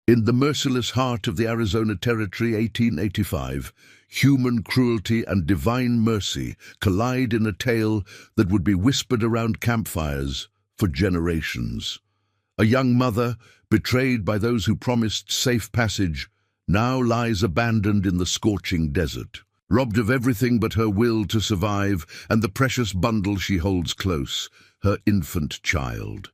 In the merciless heart of the Arizona Territory, 1885, human cruelty and divine mercy collide in a tale that would be whispered around campfires for generations. A young mother, betrayed by those who promised safe passage, now lies abandoned in the scorching desert, robbed of everything but her will to survive and the precious bundle she holds close, her infant child.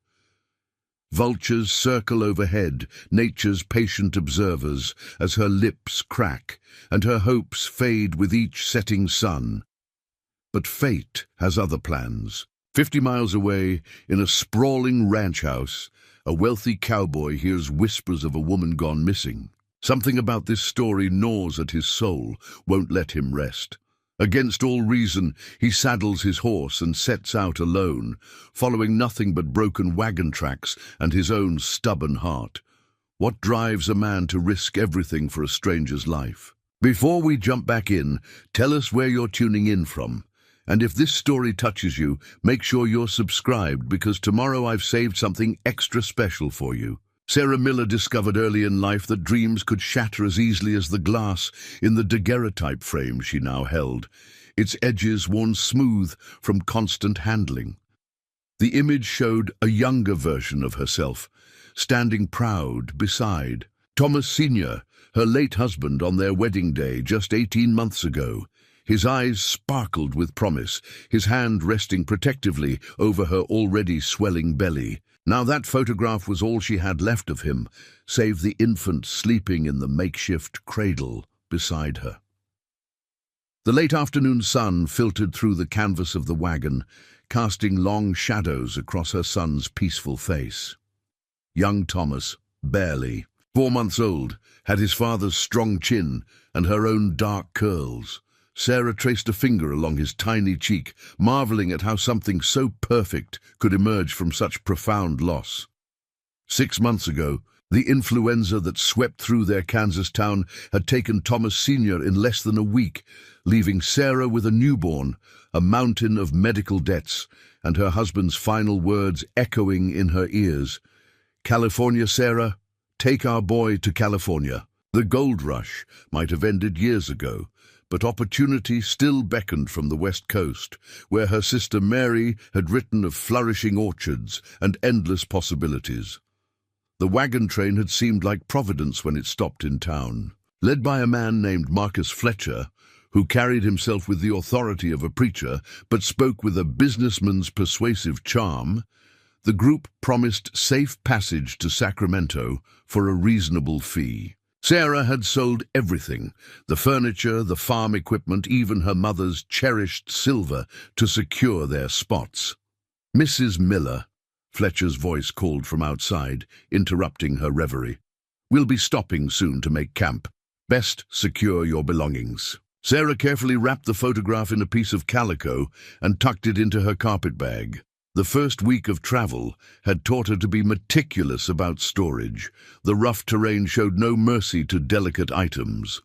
Vultures circle overhead, nature's patient observers, as her lips crack and her hopes fade with each setting sun. But fate has other plans. 50 miles away, in a sprawling ranch house, a wealthy cowboy hears whispers of a woman gone missing. Something about this story gnaws at his soul, won't let him rest. Against all reason, he saddles his horse and sets out alone, following nothing but broken wagon tracks and his own stubborn heart. What drives a man to risk everything for a stranger's life? Before we jump back in, tell us where you're tuning in from. And if this story touches you, make sure you're subscribed, because tomorrow I've saved something extra special for you. Sarah Miller discovered early in life that dreams could shatter as easily as the glass in the daguerreotype frame she now held, its edges worn smooth from constant handling. The image showed a younger version of herself, standing proud beside Thomas Sr., her late husband, on their wedding day just 18 months ago. His eyes sparkled with promise, his hand resting protectively over her already swelling belly. Now that photograph was all she had left of him, save the infant sleeping in the makeshift cradle beside her. The late afternoon sun filtered through the canvas of the wagon, casting long shadows across her son's peaceful face. Young Thomas, barely 4 months old, had his father's strong chin and her own dark curls. Sarah traced a finger along his tiny cheek, marveling at how something so perfect could emerge from such profound loss. 6 months ago, the influenza that swept through their Kansas town had taken Thomas Sr. in less than a week, leaving Sarah with a newborn, a mountain of medical debts, and her husband's final words echoing in her ears. "California, Sarah, take our boy to California." The gold rush might have ended years ago, but opportunity still beckoned from the West Coast, where her sister Mary had written of flourishing orchards and endless possibilities. The wagon train had seemed like Providence when it stopped in town. Led by a man named Marcus Fletcher, who carried himself with the authority of a preacher but spoke with a businessman's persuasive charm, the group promised safe passage to Sacramento for a reasonable fee. Sarah had sold everything, the furniture, the farm equipment, even her mother's cherished silver, to secure their spots. "Mrs. Miller," Fletcher's voice called from outside, interrupting her reverie. "We'll be stopping soon to make camp. Best secure your belongings." Sarah carefully wrapped the photograph in a piece of calico and tucked it into her carpet bag. The first week of travel had taught her to be meticulous about storage. The rough terrain showed no mercy to delicate items.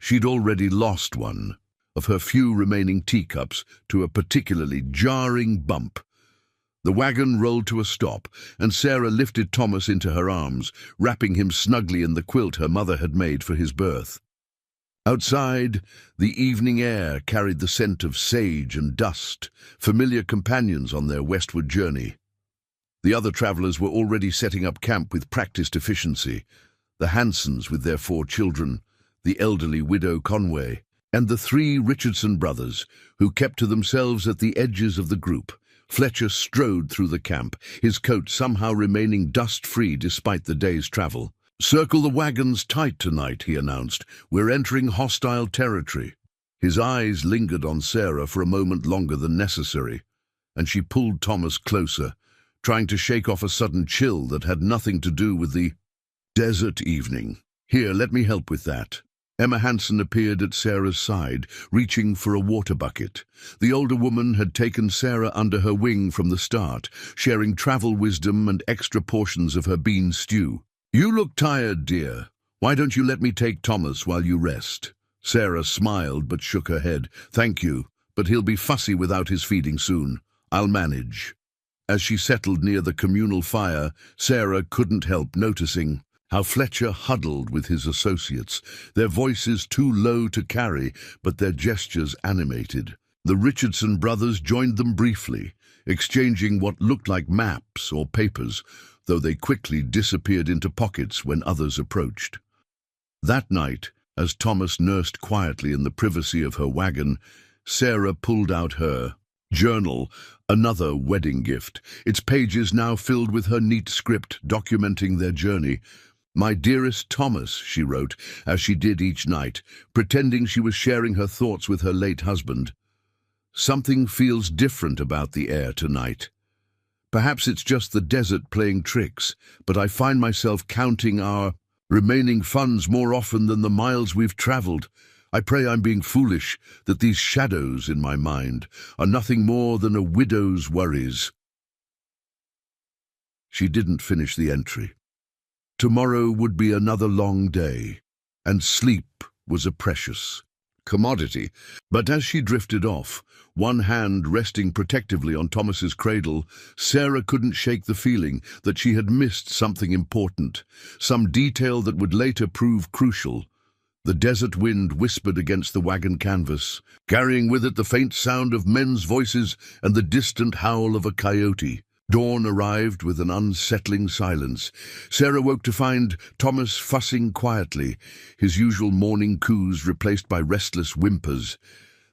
She'd already lost one of her few remaining teacups to a particularly jarring bump. The wagon rolled to a stop, and Sarah lifted Thomas into her arms, wrapping him snugly in the quilt her mother had made for his birth. Outside, the evening air carried the scent of sage and dust, familiar companions on their westward journey. The other travelers were already setting up camp with practiced efficiency: the Hansons with their 4 children, the elderly widow Conway, and the 3 Richardson brothers, who kept to themselves at the edges of the group. Fletcher strode through the camp, his coat somehow remaining dust-free despite the day's travel. "Circle the wagons tight tonight," he announced. "We're entering hostile territory." His eyes lingered on Sarah for a moment longer than necessary, and she pulled Thomas closer, trying to shake off a sudden chill that had nothing to do with the desert evening. "Here, let me help with that." Emma Hanson appeared at Sarah's side, reaching for a water bucket. The older woman had taken Sarah under her wing from the start, sharing travel wisdom and extra portions of her bean stew. "You look tired, dear. Why don't you let me take Thomas while you rest?" Sarah smiled but shook her head. "Thank you, but he'll be fussy without his feeding soon. I'll manage." As she settled near the communal fire, Sarah couldn't help noticing How Fletcher huddled with his associates, their voices too low to carry, but their gestures animated. The Richardson brothers joined them briefly, exchanging what looked like maps or papers, though they quickly disappeared into pockets when others approached. That night, as Thomas nursed quietly in the privacy of her wagon, Sarah pulled out her journal, another wedding gift, its pages now filled with her neat script documenting their journey. "My dearest Thomas," she wrote, as she did each night, pretending she was sharing her thoughts with her late husband. "Something feels different about the air tonight. Perhaps it's just the desert playing tricks, but I find myself counting our remaining funds more often than the miles we've traveled. I pray I'm being foolish, that these shadows in my mind are nothing more than a widow's worries." She didn't finish the entry. Tomorrow would be another long day, and sleep was a precious commodity. But as she drifted off, one hand resting protectively on Thomas's cradle, Sarah couldn't shake the feeling that she had missed something important, some detail that would later prove crucial. The desert wind whispered against the wagon canvas, carrying with it the faint sound of men's voices and the distant howl of a coyote. Dawn arrived with an unsettling silence. Sarah woke to find Thomas fussing quietly, his usual morning coos replaced by restless whimpers.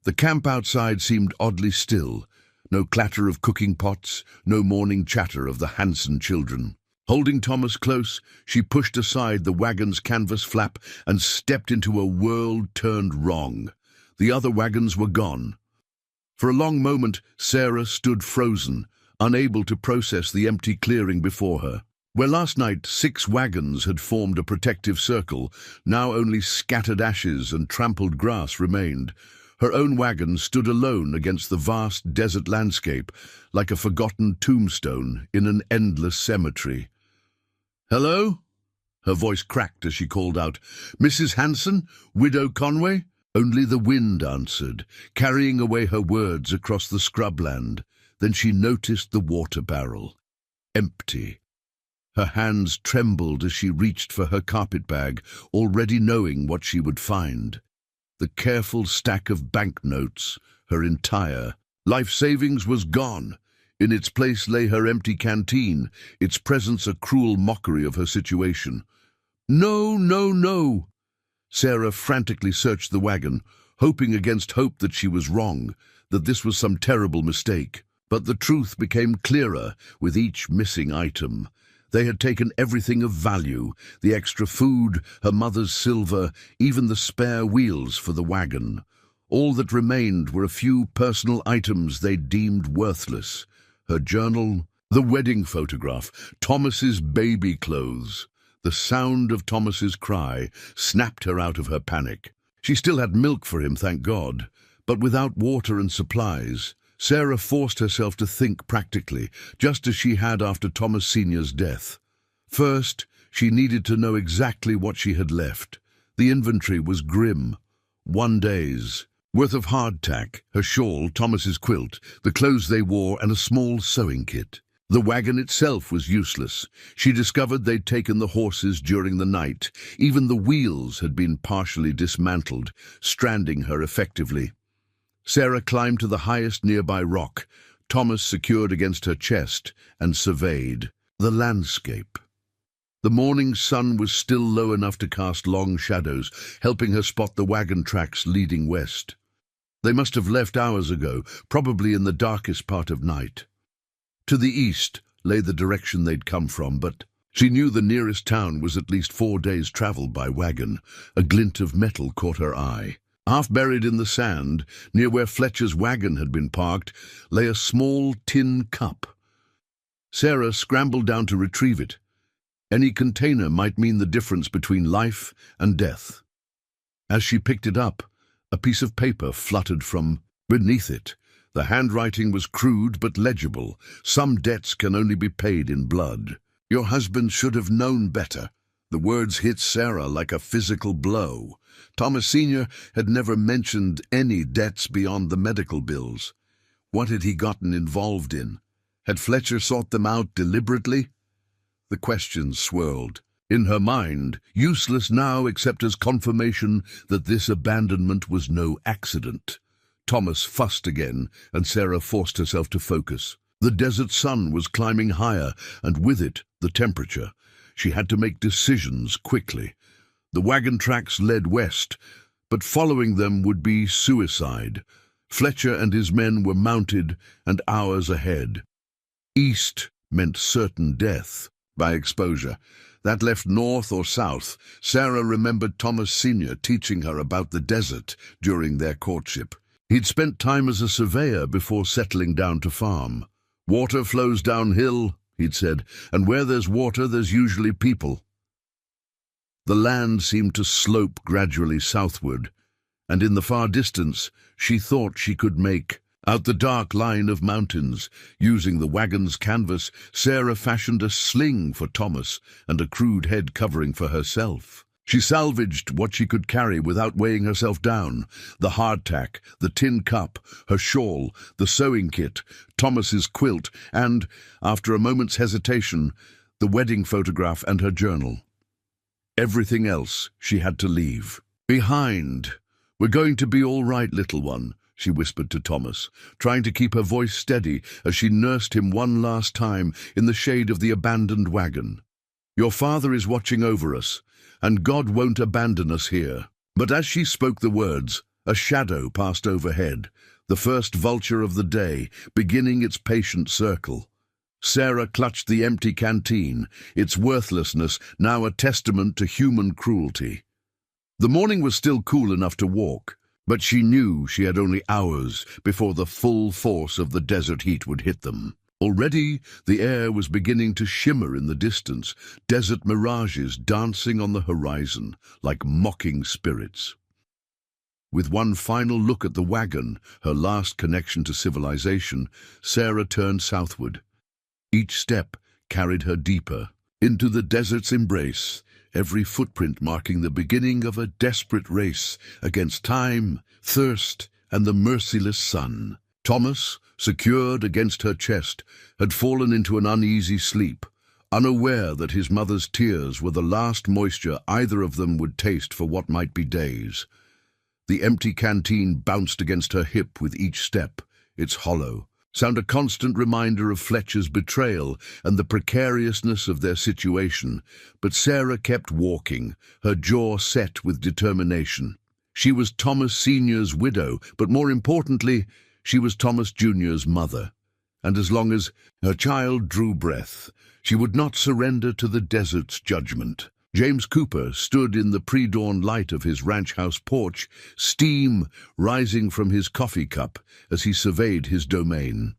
The camp outside seemed oddly still. No clatter of cooking pots, no morning chatter of the Hanson children. Holding Thomas close, she pushed aside the wagon's canvas flap and stepped into a world turned wrong. The other wagons were gone. For a long moment, Sarah stood frozen, unable to process the empty clearing before her. Where last night 6 wagons had formed a protective circle, now only scattered ashes and trampled grass remained. Her own wagon stood alone against the vast desert landscape, like a forgotten tombstone in an endless cemetery. "Hello?" Her voice cracked as she called out, "Mrs. Hanson? Widow Conway?" Only the wind answered, carrying away her words across the scrubland. Then she noticed the water barrel. Empty. Her hands trembled as she reached for her carpetbag, already knowing what she would find. The careful stack of banknotes, her entire life savings, was gone. In its place lay her empty canteen, its presence a cruel mockery of her situation. "No, no, no!" Sarah frantically searched the wagon, hoping against hope that she was wrong, that this was some terrible mistake. But the truth became clearer with each missing item. They had taken everything of value, the extra food, her mother's silver, even the spare wheels for the wagon. All that remained were a few personal items they deemed worthless. Her journal, the wedding photograph, Thomas's baby clothes. The sound of Thomas's cry snapped her out of her panic. She still had milk for him, thank God, but without water and supplies. Sarah forced herself to think practically, just as she had after Thomas Sr.'s death. First, she needed to know exactly what she had left. The inventory was grim. 1 day's worth of hardtack, her shawl, Thomas's quilt, the clothes they wore, and a small sewing kit. The wagon itself was useless. She discovered they'd taken the horses during the night. Even the wheels had been partially dismantled, stranding her effectively. Sarah climbed to the highest nearby rock, Thomas secured against her chest, and surveyed the landscape. The morning sun was still low enough to cast long shadows, helping her spot the wagon tracks leading west. They must have left hours ago, probably in the darkest part of night. To the east lay the direction they'd come from, but she knew the nearest town was at least 4 days' travel by wagon. A glint of metal caught her eye. Half buried in the sand, near where Fletcher's wagon had been parked, lay a small tin cup. Sarah scrambled down to retrieve it. Any container might mean the difference between life and death. As she picked it up, a piece of paper fluttered from beneath it. The handwriting was crude but legible. "Some debts can only be paid in blood. Your husband should have known better." The words hit Sarah like a physical blow. Thomas Sr. had never mentioned any debts beyond the medical bills. What had he gotten involved in? Had Fletcher sought them out deliberately? The questions swirled. In her mind, useless now except as confirmation that this abandonment was no accident. Thomas fussed again, and Sarah forced herself to focus. The desert sun was climbing higher, and with it, the temperature. She had to make decisions quickly. The wagon tracks led west, but following them would be suicide. Fletcher and his men were mounted and hours ahead. East meant certain death by exposure. That left north or south. Sarah remembered Thomas Sr. teaching her about the desert during their courtship. He'd spent time as a surveyor before settling down to farm. Water flows downhill, he'd said, and where there's water, there's usually people. The land seemed to slope gradually southward, and in the far distance, she thought she could make out the dark line of mountains. Using the wagon's canvas, Sarah fashioned a sling for Thomas and a crude head covering for herself. She salvaged what she could carry without weighing herself down: the hardtack, the tin cup, her shawl, the sewing kit, Thomas's quilt, and, after a moment's hesitation, the wedding photograph and her journal. Everything else she had to leave behind. "We're going to be all right, little one," she whispered to Thomas, trying to keep her voice steady as she nursed him one last time in the shade of the abandoned wagon. "Your father is watching over us, and God won't abandon us here." But as she spoke the words, a shadow passed overhead, the first vulture of the day, beginning its patient circle. Sarah clutched the empty canteen, its worthlessness now a testament to human cruelty. The morning was still cool enough to walk, but she knew she had only hours before the full force of the desert heat would hit them. Already the air was beginning to shimmer in the distance, desert mirages dancing on the horizon like mocking spirits. With one final look at the wagon, her last connection to civilization, Sarah turned southward. Each step carried her deeper into the desert's embrace, every footprint marking the beginning of a desperate race against time, thirst, and the merciless sun. Thomas, secured against her chest, had fallen into an uneasy sleep, unaware that his mother's tears were the last moisture either of them would taste for what might be days. The empty canteen bounced against her hip with each step, its hollow sound a constant reminder of Fletcher's betrayal and the precariousness of their situation. But Sarah kept walking, her jaw set with determination. She was Thomas Sr.'s widow, but more importantly, she was Thomas Jr.'s mother. And as long as her child drew breath, she would not surrender to the desert's judgment. James Cooper stood in the pre-dawn light of his ranch house porch, steam rising from his coffee cup as he surveyed his domain.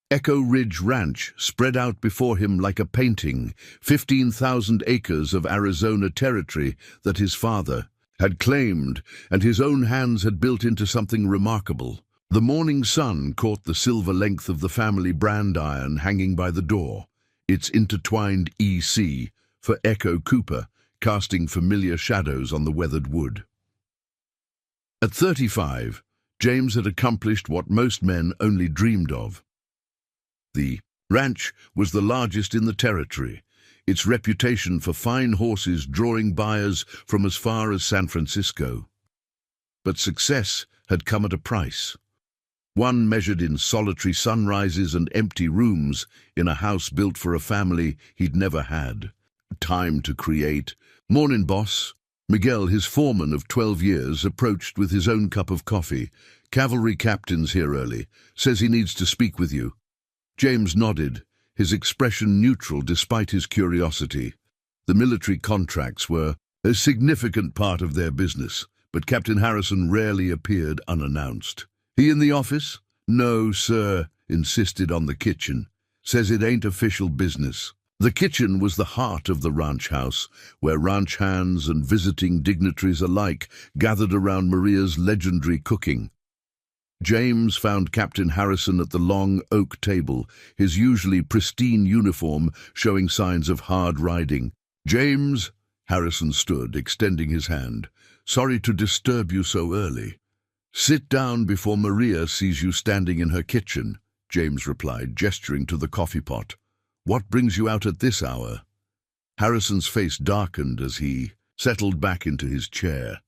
Echo Ridge Ranch spread out before him like a painting, 15,000 acres of Arizona territory that his father had claimed and his own hands had built into something remarkable. The morning sun caught the silver length of the family brand iron hanging by the door, its intertwined EC for Echo Cooper, casting familiar shadows on the weathered wood. At 35, James had accomplished what most men only dreamed of. The ranch was the largest in the territory, its reputation for fine horses drawing buyers from as far as San Francisco. But success had come at a price. One measured in solitary sunrises and empty rooms in a house built for a family he'd never had. Time to create. "Mornin', boss." Miguel, his foreman of 12 years, approached with his own cup of coffee. "Cavalry captain's here early. Says he needs to speak with you." James nodded, his expression neutral despite his curiosity. The military contracts were a significant part of their business, but Captain Harrison rarely appeared unannounced. "He in the office?" "No, sir," insisted on the kitchen. "Says it ain't official business." The kitchen was the heart of the ranch house, where ranch hands and visiting dignitaries alike gathered around Maria's legendary cooking. James found Captain Harrison at the long oak table, his usually pristine uniform showing signs of hard riding. "James," Harrison stood, extending his hand. "Sorry to disturb you so early." "Sit down before Maria sees you standing in her kitchen," James replied, gesturing to the coffee pot. "What brings you out at this hour?" Harrison's face darkened as he settled back into his chair.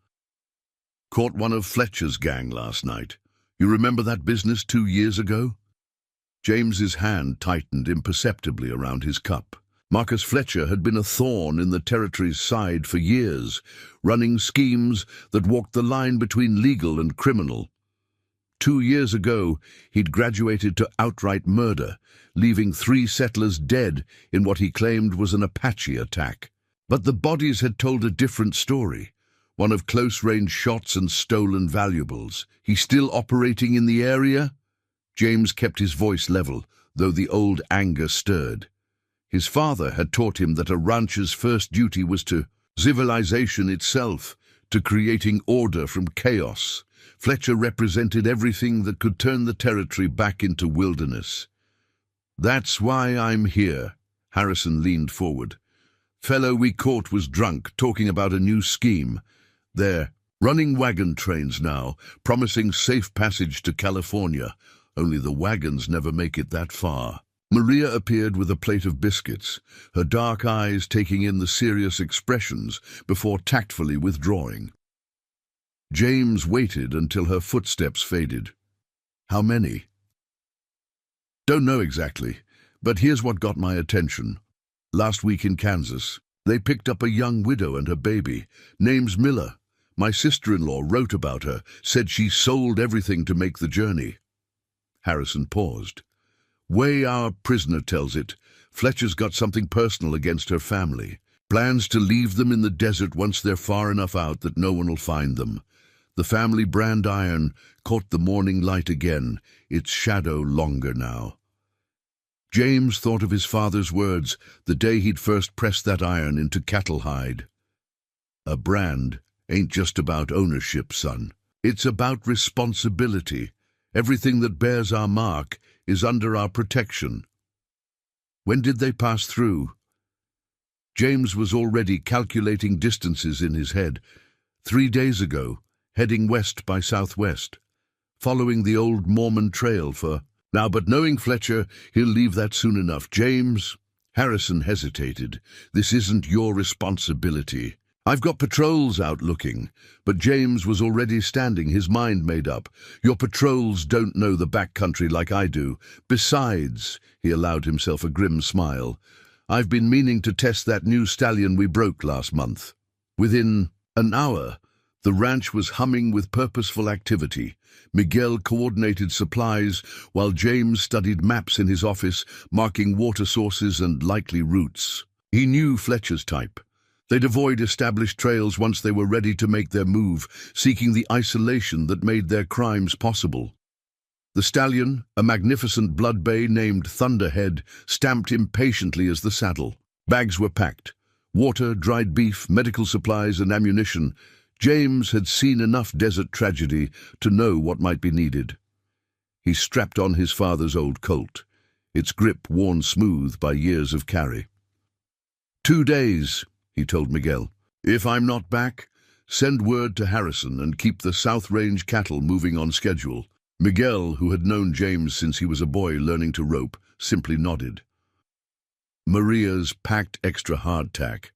Caught one of Fletcher's gang last night. You remember that business 2 years ago? James's hand tightened imperceptibly around his cup. Marcus Fletcher had been a thorn in the territory's side for years, running schemes that walked the line between legal and criminal. 2 years ago, he'd graduated to outright murder, leaving 3 settlers dead in what he claimed was an Apache attack. But the bodies had told a different story, one of close-range shots and stolen valuables. He's still operating in the area? James kept his voice level, though the old anger stirred. His father had taught him that a rancher's first duty was to civilization itself, to creating order from chaos. Fletcher represented everything that could turn the territory back into wilderness. That's why I'm here. Harrison leaned forward. Fellow we caught was drunk, talking about a new scheme. They're running wagon trains now, promising safe passage to California. Only the wagons never make it that far. Maria appeared with a plate of biscuits, her dark eyes taking in the serious expressions before tactfully withdrawing. James waited until her footsteps faded. How many? Don't know exactly, but here's what got my attention. Last week in Kansas, they picked up a young widow and her baby. Name's Miller. My sister-in-law wrote about her, said she sold everything to make the journey. Harrison paused. Way our prisoner tells it, Fletcher's got something personal against her family. Plans to leave them in the desert once they're far enough out that no one will find them. The family brand iron caught the morning light again, its shadow longer now. James thought of his father's words the day he'd first pressed that iron into cattle hide. A brand ain't just about ownership, son. It's about responsibility. Everything that bears our mark is under our protection. When did they pass through? James was already calculating distances in his head. 3 days ago, heading west by southwest, following the old Mormon trail for now, but knowing Fletcher, he'll leave that soon enough. James, Harrison hesitated. This isn't your responsibility. I've got patrols out looking, but James was already standing, his mind made up. Your patrols don't know the backcountry like I do. Besides, he allowed himself a grim smile, I've been meaning to test that new stallion we broke last month. Within an hour, the ranch was humming with purposeful activity. Miguel coordinated supplies, while James studied maps in his office, marking water sources and likely routes. He knew Fletcher's type. They'd avoid established trails once they were ready to make their move, seeking the isolation that made their crimes possible. The stallion, a magnificent blood bay named Thunderhead, stamped impatiently as the saddle. Bags were packed. Water, dried beef, medical supplies and ammunition. James had seen enough desert tragedy to know what might be needed. He strapped on his father's old Colt, its grip worn smooth by years of carry. 2 days, he told Miguel. If I'm not back, send word to Harrison and keep the South Range cattle moving on schedule. Miguel, who had known James since he was a boy learning to rope, simply nodded. Maria's packed extra hardtack.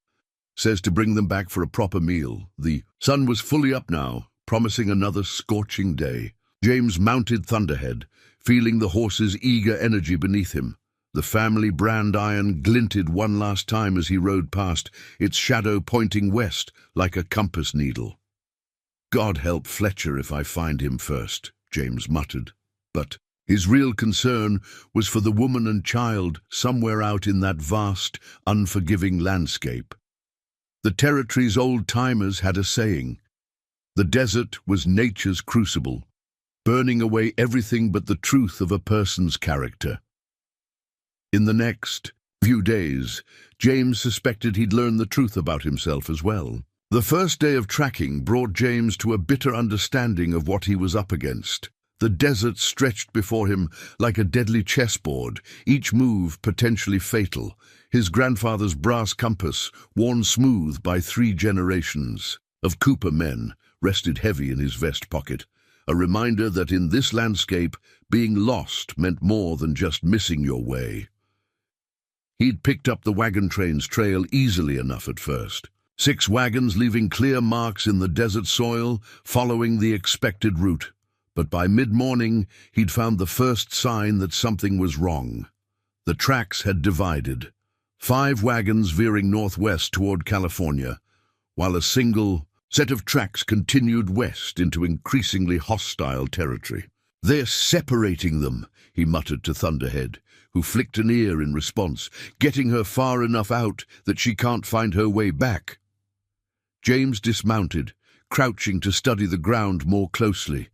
Says to bring them back for a proper meal. The sun was fully up now, promising another scorching day. James mounted Thunderhead, feeling the horse's eager energy beneath him. The family brand iron glinted one last time as he rode past, its shadow pointing west like a compass needle. God help Fletcher if I find him first, James muttered. But his real concern was for the woman and child somewhere out in that vast, unforgiving landscape. The territory's old-timers had a saying. The desert was nature's crucible, burning away everything but the truth of a person's character. In the next few days, James suspected he'd learn the truth about himself as well. The first day of tracking brought James to a bitter understanding of what he was up against. The desert stretched before him like a deadly chessboard, each move potentially fatal. His grandfather's brass compass, worn smooth by 3 generations of Cooper men, rested heavy in his vest pocket, a reminder that in this landscape, being lost meant more than just missing your way. He'd picked up the wagon train's trail easily enough at first. 6 wagons leaving clear marks in the desert soil, following the expected route. But by mid-morning, he'd found the first sign that something was wrong. The tracks had divided. 5 wagons veering northwest toward California, while a single set of tracks continued west into increasingly hostile territory. "They're separating them," he muttered to Thunderhead, who flicked an ear in response, "getting her far enough out that she can't find her way back." James dismounted, crouching to study the ground more closely.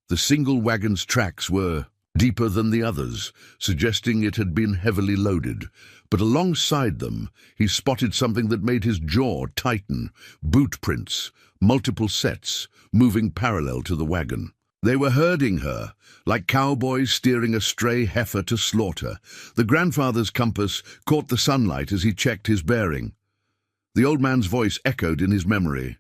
The single wagon's tracks were deeper than the others, suggesting it had been heavily loaded. But alongside them, he spotted something that made his jaw tighten: boot prints, multiple sets, moving parallel to the wagon. They were herding her, like cowboys steering a stray heifer to slaughter. The grandfather's compass caught the sunlight as he checked his bearing. The old man's voice echoed in his memory.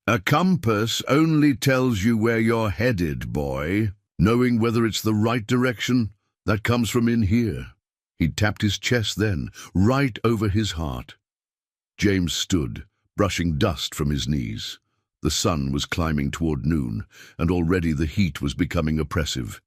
"A compass only tells you where you're headed, boy. Knowing whether it's the right direction, that comes from in here." He tapped his chest then, right over his heart. James stood, brushing dust from his knees. The sun was climbing toward noon, and already the heat was becoming oppressive.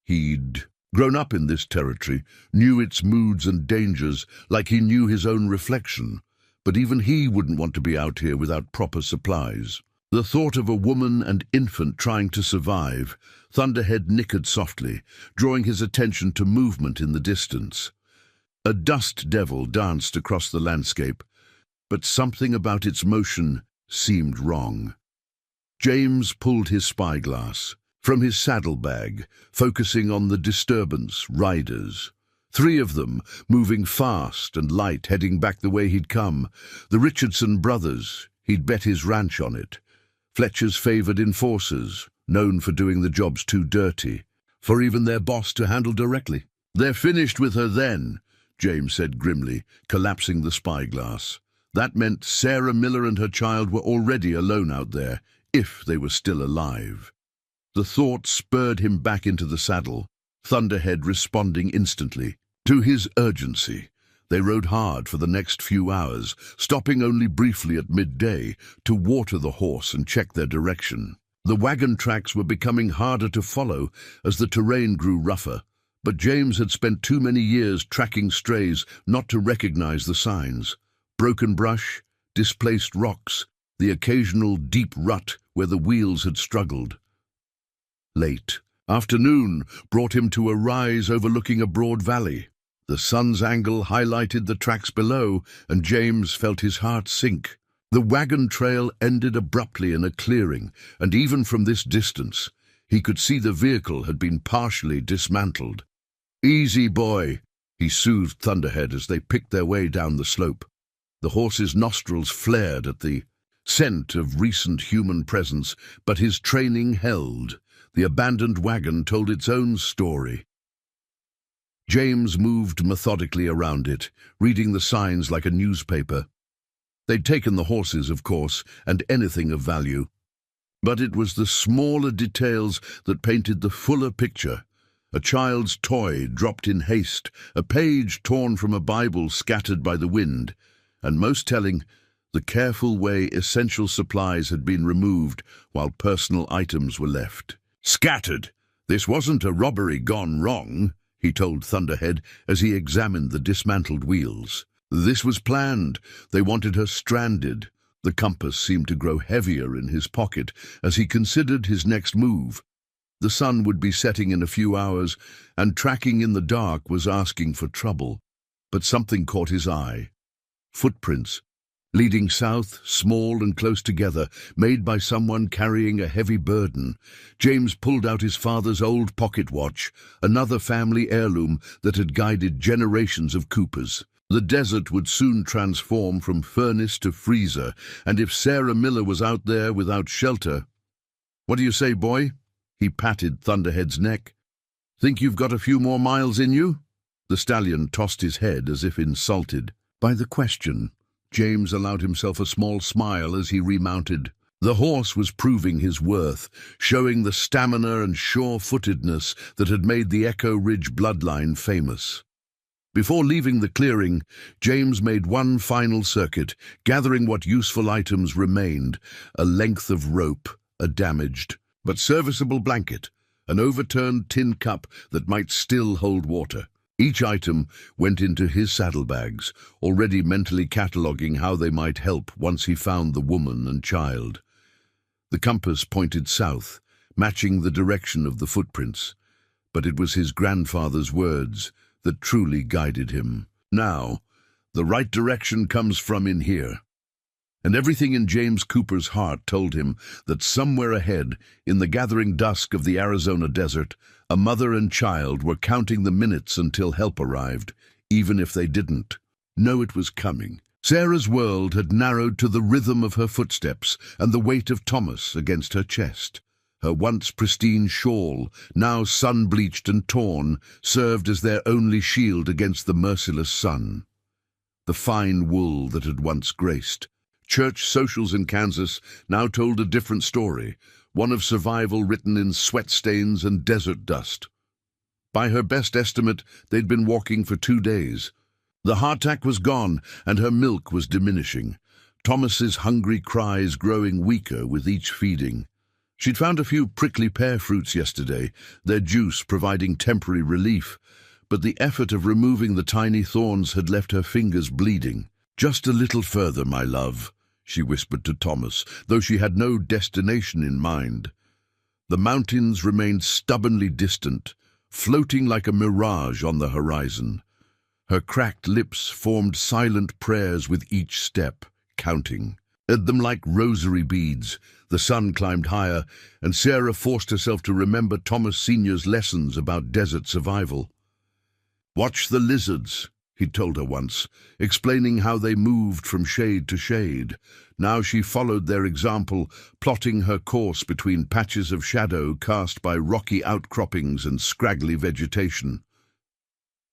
He'd grown up in this territory, knew its moods and dangers like he knew his own reflection, but even he wouldn't want to be out here without proper supplies. The thought of a woman and infant trying to survive, Thunderhead nickered softly, drawing his attention to movement in the distance. A dust devil danced across the landscape, but something about its motion seemed wrong. James pulled his spyglass from his saddlebag, focusing on the disturbance riders. 3 of them, moving fast and light, heading back the way he'd come. The Richardson brothers, he'd bet his ranch on it. Fletcher's favored enforcers, known for doing the jobs too dirty, for even their boss to handle directly. "They're finished with her then," James said grimly, collapsing the spyglass. That meant Sarah Miller and her child were already alone out there, if they were still alive. The thought spurred him back into the saddle, Thunderhead responding instantly to his urgency. They rode hard for the next few hours, stopping only briefly at midday to water the horse and check their direction. The wagon tracks were becoming harder to follow as the terrain grew rougher, but James had spent too many years tracking strays not to recognize the signs. Broken brush, displaced rocks, the occasional deep rut where the wheels had struggled. Late afternoon brought him to a rise overlooking a broad valley. The sun's angle highlighted the tracks below, and James felt his heart sink. The wagon trail ended abruptly in a clearing, and even from this distance, he could see the vehicle had been partially dismantled. "Easy, boy," he soothed Thunderhead as they picked their way down the slope. The horse's nostrils flared at the scent of recent human presence, but his training held. The abandoned wagon told its own story. James moved methodically around it, reading the signs like a newspaper. They'd taken the horses, of course, and anything of value. But it was the smaller details that painted the fuller picture. A child's toy dropped in haste, a page torn from a Bible scattered by the wind, and most telling, the careful way essential supplies had been removed while personal items were left. "Scattered! This wasn't a robbery gone wrong," he told Thunderhead as he examined the dismantled wheels. "This was planned. They wanted her stranded." The compass seemed to grow heavier in his pocket as he considered his next move. The sun would be setting in a few hours, and tracking in the dark was asking for trouble. But something caught his eye. Footprints, leading south, small and close together, made by someone carrying a heavy burden. James pulled out his father's old pocket watch, another family heirloom that had guided generations of Coopers. The desert would soon transform from furnace to freezer, and if Sarah Miller was out there without shelter— "What do you say, boy?" He patted Thunderhead's neck. "Think you've got a few more miles in you?" The stallion tossed his head as if insulted by the question. James allowed himself a small smile as he remounted. The horse was proving his worth, showing the stamina and sure-footedness that had made the Echo Ridge bloodline famous. Before leaving the clearing, James made one final circuit, gathering what useful items remained: a length of rope, a damaged but serviceable blanket, an overturned tin cup that might still hold water. Each item went into his saddlebags, already mentally cataloguing how they might help once he found the woman and child. The compass pointed south, matching the direction of the footprints, but it was his grandfather's words that truly guided him. Now, the right direction comes from in here. And everything in James Cooper's heart told him that somewhere ahead, in the gathering dusk of the Arizona desert, a mother and child were counting the minutes until help arrived, even if they didn't know it was coming. Sarah's world had narrowed to the rhythm of her footsteps and the weight of Thomas against her chest. Her once pristine shawl, now sun-bleached and torn, served as their only shield against the merciless sun. The fine wool that had once graced. Church socials in Kansas now told a different story, one of survival written in sweat stains and desert dust. By her best estimate, they'd been walking for 2 days. The hardtack was gone, and her milk was diminishing, Thomas's hungry cries growing weaker with each feeding. She'd found a few prickly pear fruits yesterday, their juice providing temporary relief, but the effort of removing the tiny thorns had left her fingers bleeding. "Just a little further, my love," she whispered to Thomas, though she had no destination in mind. The mountains remained stubbornly distant, floating like a mirage on the horizon. Her cracked lips formed silent prayers with each step, counting. At them like rosary beads. The sun climbed higher, and Sarah forced herself to remember Thomas Sr.'s lessons about desert survival. "Watch the lizards," he'd told her once, explaining how they moved from shade to shade. Now she followed their example, plotting her course between patches of shadow cast by rocky outcroppings and scraggly vegetation.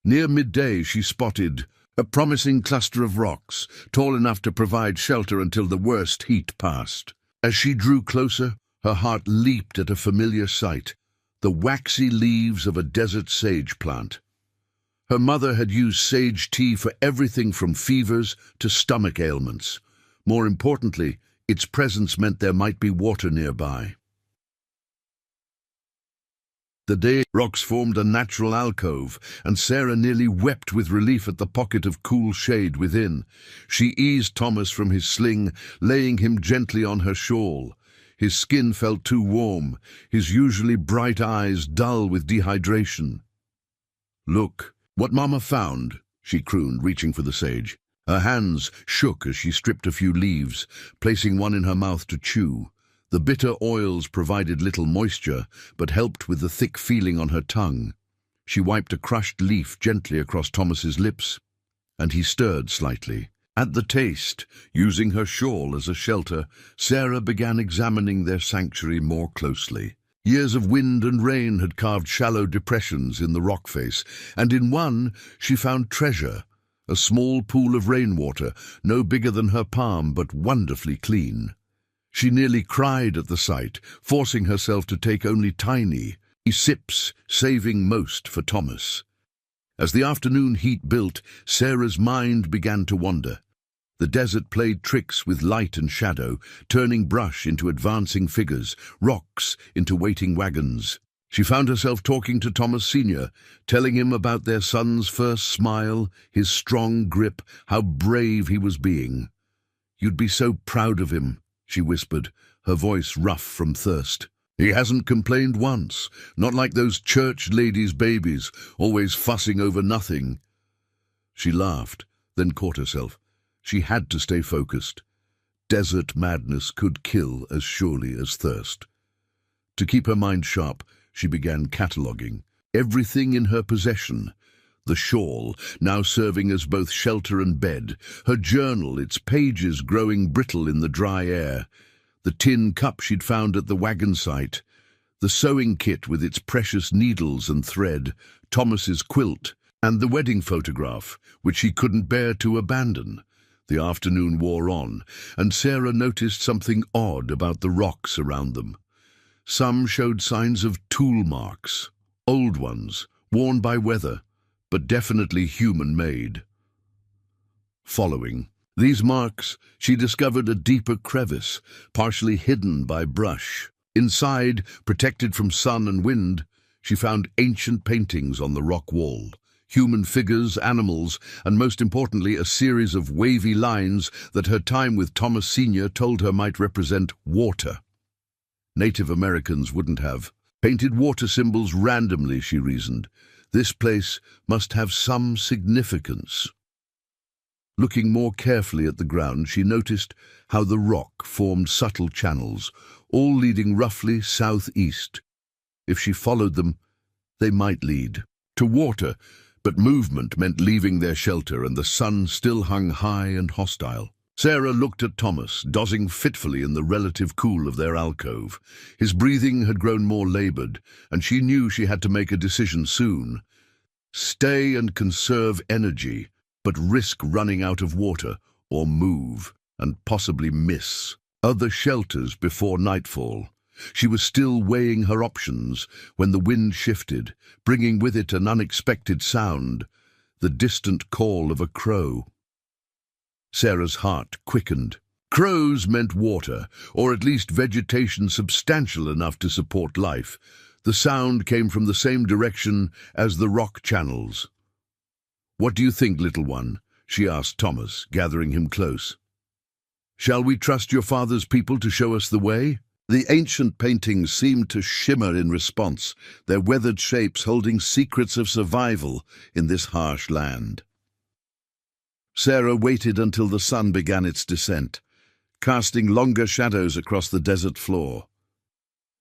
Near midday she spotted a promising cluster of rocks, tall enough to provide shelter until the worst heat passed. As she drew closer, her heart leaped at a familiar sight: the waxy leaves of a desert sage plant. Her mother had used sage tea for everything from fevers to stomach ailments. More importantly, its presence meant there might be water nearby. The day rocks formed a natural alcove, and Sarah nearly wept with relief at the pocket of cool shade within. She eased Thomas from his sling, laying him gently on her shawl. His skin felt too warm, his usually bright eyes dull with dehydration. "Look, what Mama found," she crooned, reaching for the sage. Her hands shook as she stripped a few leaves, placing one in her mouth to chew. The bitter oils provided little moisture, but helped with the thick feeling on her tongue. She wiped a crushed leaf gently across Thomas's lips, and he stirred slightly. At the taste, using her shawl as a shelter, Sarah began examining their sanctuary more closely. Years of wind and rain had carved shallow depressions in the rock face, and in one she found treasure, a small pool of rainwater, no bigger than her palm but wonderfully clean. She nearly cried at the sight, forcing herself to take only tiny sips, saving most for Thomas. As the afternoon heat built, Sarah's mind began to wander. The desert played tricks with light and shadow, turning brush into advancing figures, rocks into waiting wagons. She found herself talking to Thomas Sr., telling him about their son's first smile, his strong grip, how brave he was being. "You'd be so proud of him," she whispered, her voice rough from thirst. "He hasn't complained once, not like those church ladies' babies, always fussing over nothing." She laughed, then caught herself. She had to stay focused. Desert madness could kill as surely as thirst. To keep her mind sharp, she began cataloguing everything in her possession. The shawl, now serving as both shelter and bed, her journal, its pages growing brittle in the dry air, the tin cup she'd found at the wagon site, the sewing kit with its precious needles and thread, Thomas's quilt, and the wedding photograph, which she couldn't bear to abandon. The afternoon wore on, and Sarah noticed something odd about the rocks around them. Some showed signs of tool marks, old ones, worn by weather, but definitely human-made. Following these marks, she discovered a deeper crevice, partially hidden by brush. Inside, protected from sun and wind, she found ancient paintings on the rock wall, human figures, animals, and most importantly, a series of wavy lines that her time with Thomas Sr. told her might represent water. Native Americans wouldn't have painted water symbols randomly, she reasoned. This place must have some significance. Looking more carefully at the ground, she noticed how the rock formed subtle channels, all leading roughly southeast. If she followed them, they might lead to water, but movement meant leaving their shelter, and the sun still hung high and hostile. Sarah looked at Thomas, dozing fitfully in the relative cool of their alcove. His breathing had grown more labored, and she knew she had to make a decision soon. Stay and conserve energy, but risk running out of water, or move, and possibly miss other shelters before nightfall. She was still weighing her options when the wind shifted, bringing with it an unexpected sound, the distant call of a crow. Sarah's heart quickened. Crows meant water, or at least vegetation substantial enough to support life. The sound came from the same direction as the rock channels. "What do you think, little one?" she asked Thomas, gathering him close. "Shall we trust your father's people to show us the way?" The ancient paintings seemed to shimmer in response, their weathered shapes holding secrets of survival in this harsh land. Sarah waited until the sun began its descent, casting longer shadows across the desert floor.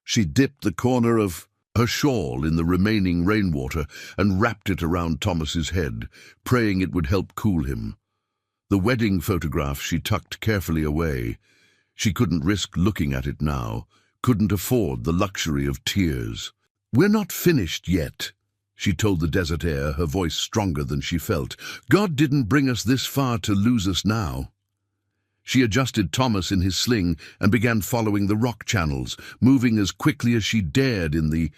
She dipped the corner of her shawl in the remaining rainwater and wrapped it around Thomas's head, praying it would help cool him. The wedding photograph she tucked carefully away. She couldn't risk looking at it now, couldn't afford the luxury of tears. "We're not finished yet," she told the desert air, her voice stronger than she felt. "God didn't bring us this far to lose us now." She adjusted Thomas in his sling and began following the rock channels, moving as quickly as she dared in the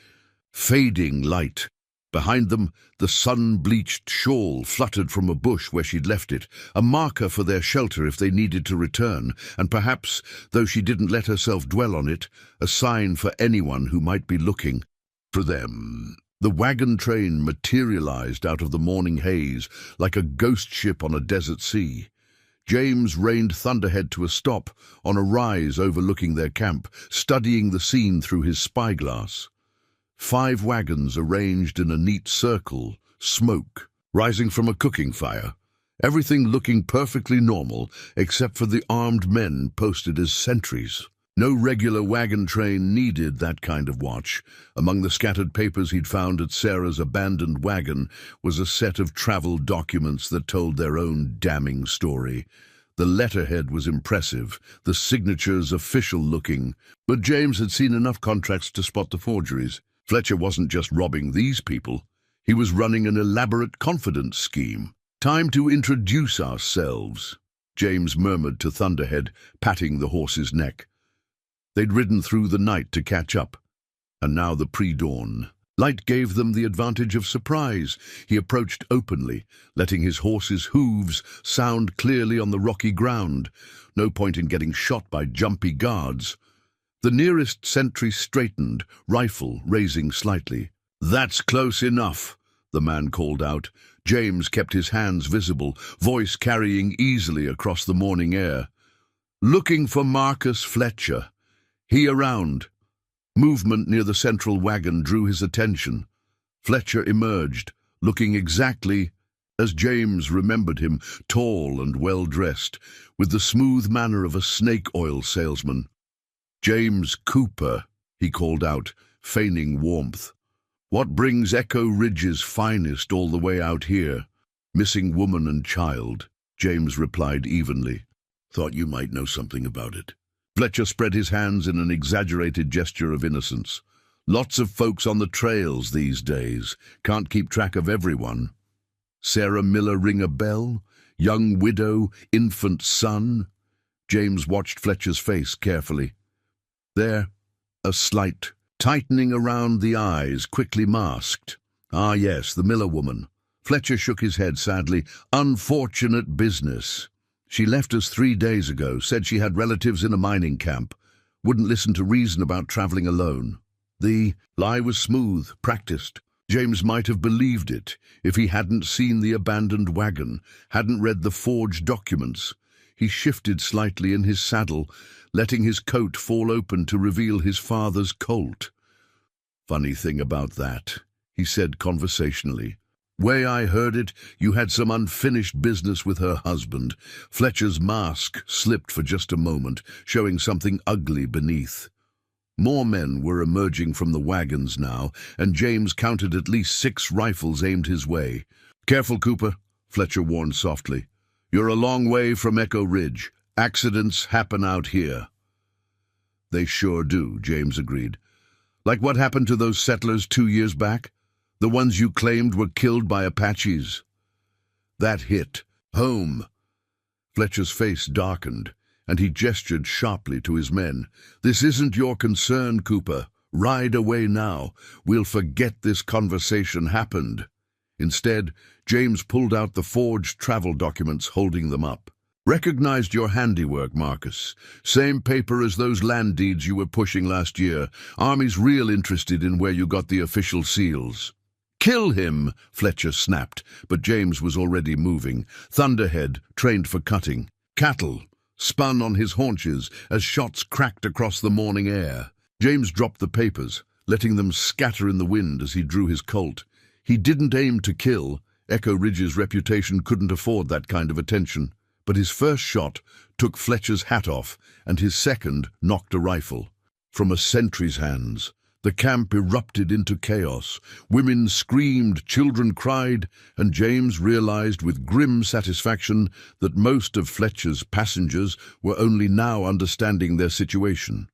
fading light. Behind them, the sun-bleached shawl fluttered from a bush where she'd left it, a marker for their shelter if they needed to return, and perhaps, though she didn't let herself dwell on it, a sign for anyone who might be looking for them. The wagon train materialized out of the morning haze like a ghost ship on a desert sea. James reined Thunderhead to a stop on a rise overlooking their camp, studying the scene through his spyglass. 5 wagons arranged in a neat circle, smoke rising from a cooking fire, everything looking perfectly normal except for the armed men posted as sentries. No regular wagon train needed that kind of watch. Among the scattered papers he'd found at Sarah's abandoned wagon was a set of travel documents that told their own damning story. The letterhead was impressive, the signatures official-looking, but James had seen enough contracts to spot the forgeries. Fletcher wasn't just robbing these people. He was running an elaborate confidence scheme. "Time to introduce ourselves," James murmured to Thunderhead, patting the horse's neck. They'd ridden through the night to catch up, and now the pre-dawn light gave them the advantage of surprise. He approached openly, letting his horse's hooves sound clearly on the rocky ground. No point in getting shot by jumpy guards. The nearest sentry straightened, rifle raising slightly. "That's close enough," the man called out. James kept his hands visible, voice carrying easily across the morning air. "Looking for Marcus Fletcher. He around." Movement near the central wagon drew his attention. Fletcher emerged, looking exactly as James remembered him, tall and well-dressed, with the smooth manner of a snake oil salesman. "James Cooper," he called out, feigning warmth. "What brings Echo Ridge's finest all the way out here?" "Missing woman and child," James replied evenly. "Thought you might know something about it." Fletcher spread his hands in an exaggerated gesture of innocence. "Lots of folks on the trails these days. Can't keep track of everyone." "Sarah Miller ring a bell? Young widow, infant son?" James watched Fletcher's face carefully. There, a slight tightening around the eyes, quickly masked. "Ah yes, the Miller woman. Fletcher shook his head sadly. Unfortunate business. She left us 3 days ago, said she had relatives in a mining camp. Wouldn't listen to reason about traveling alone. The lie was smooth, practiced. James might have believed it if he hadn't seen the abandoned wagon, hadn't read the forged documents. He shifted slightly in his saddle, letting his coat fall open to reveal his father's Colt. Funny thing about that, he said conversationally. Way I heard it, you had some unfinished business with her husband. Fletcher's mask slipped for just a moment, showing something ugly beneath. More men were emerging from the wagons now, and James counted at least 6 rifles aimed his way. Careful, Cooper, Fletcher warned softly. You're a long way from Echo Ridge. Accidents happen out here. They sure do, James agreed. Like what happened to those settlers 2 years back? The ones you claimed were killed by Apaches. That hit home. Fletcher's face darkened, and he gestured sharply to his men. This isn't your concern, Cooper. Ride away now. We'll forget this conversation happened. Instead, James pulled out the forged travel documents, holding them up. Recognized your handiwork, Marcus. Same paper as those land deeds you were pushing last year. Army's real interested in where you got the official seals. Kill him, Fletcher snapped, but James was already moving. Thunderhead, trained for cutting. Cattle, spun on his haunches as shots cracked across the morning air. James dropped the papers, letting them scatter in the wind as he drew his Colt. He didn't aim to kill. Echo Ridge's reputation couldn't afford that kind of attention. But his first shot took Fletcher's hat off, and his second knocked a rifle. From a sentry's hands, the camp erupted into chaos. Women screamed, children cried, and James realized with grim satisfaction that most of Fletcher's passengers were only now understanding their situation.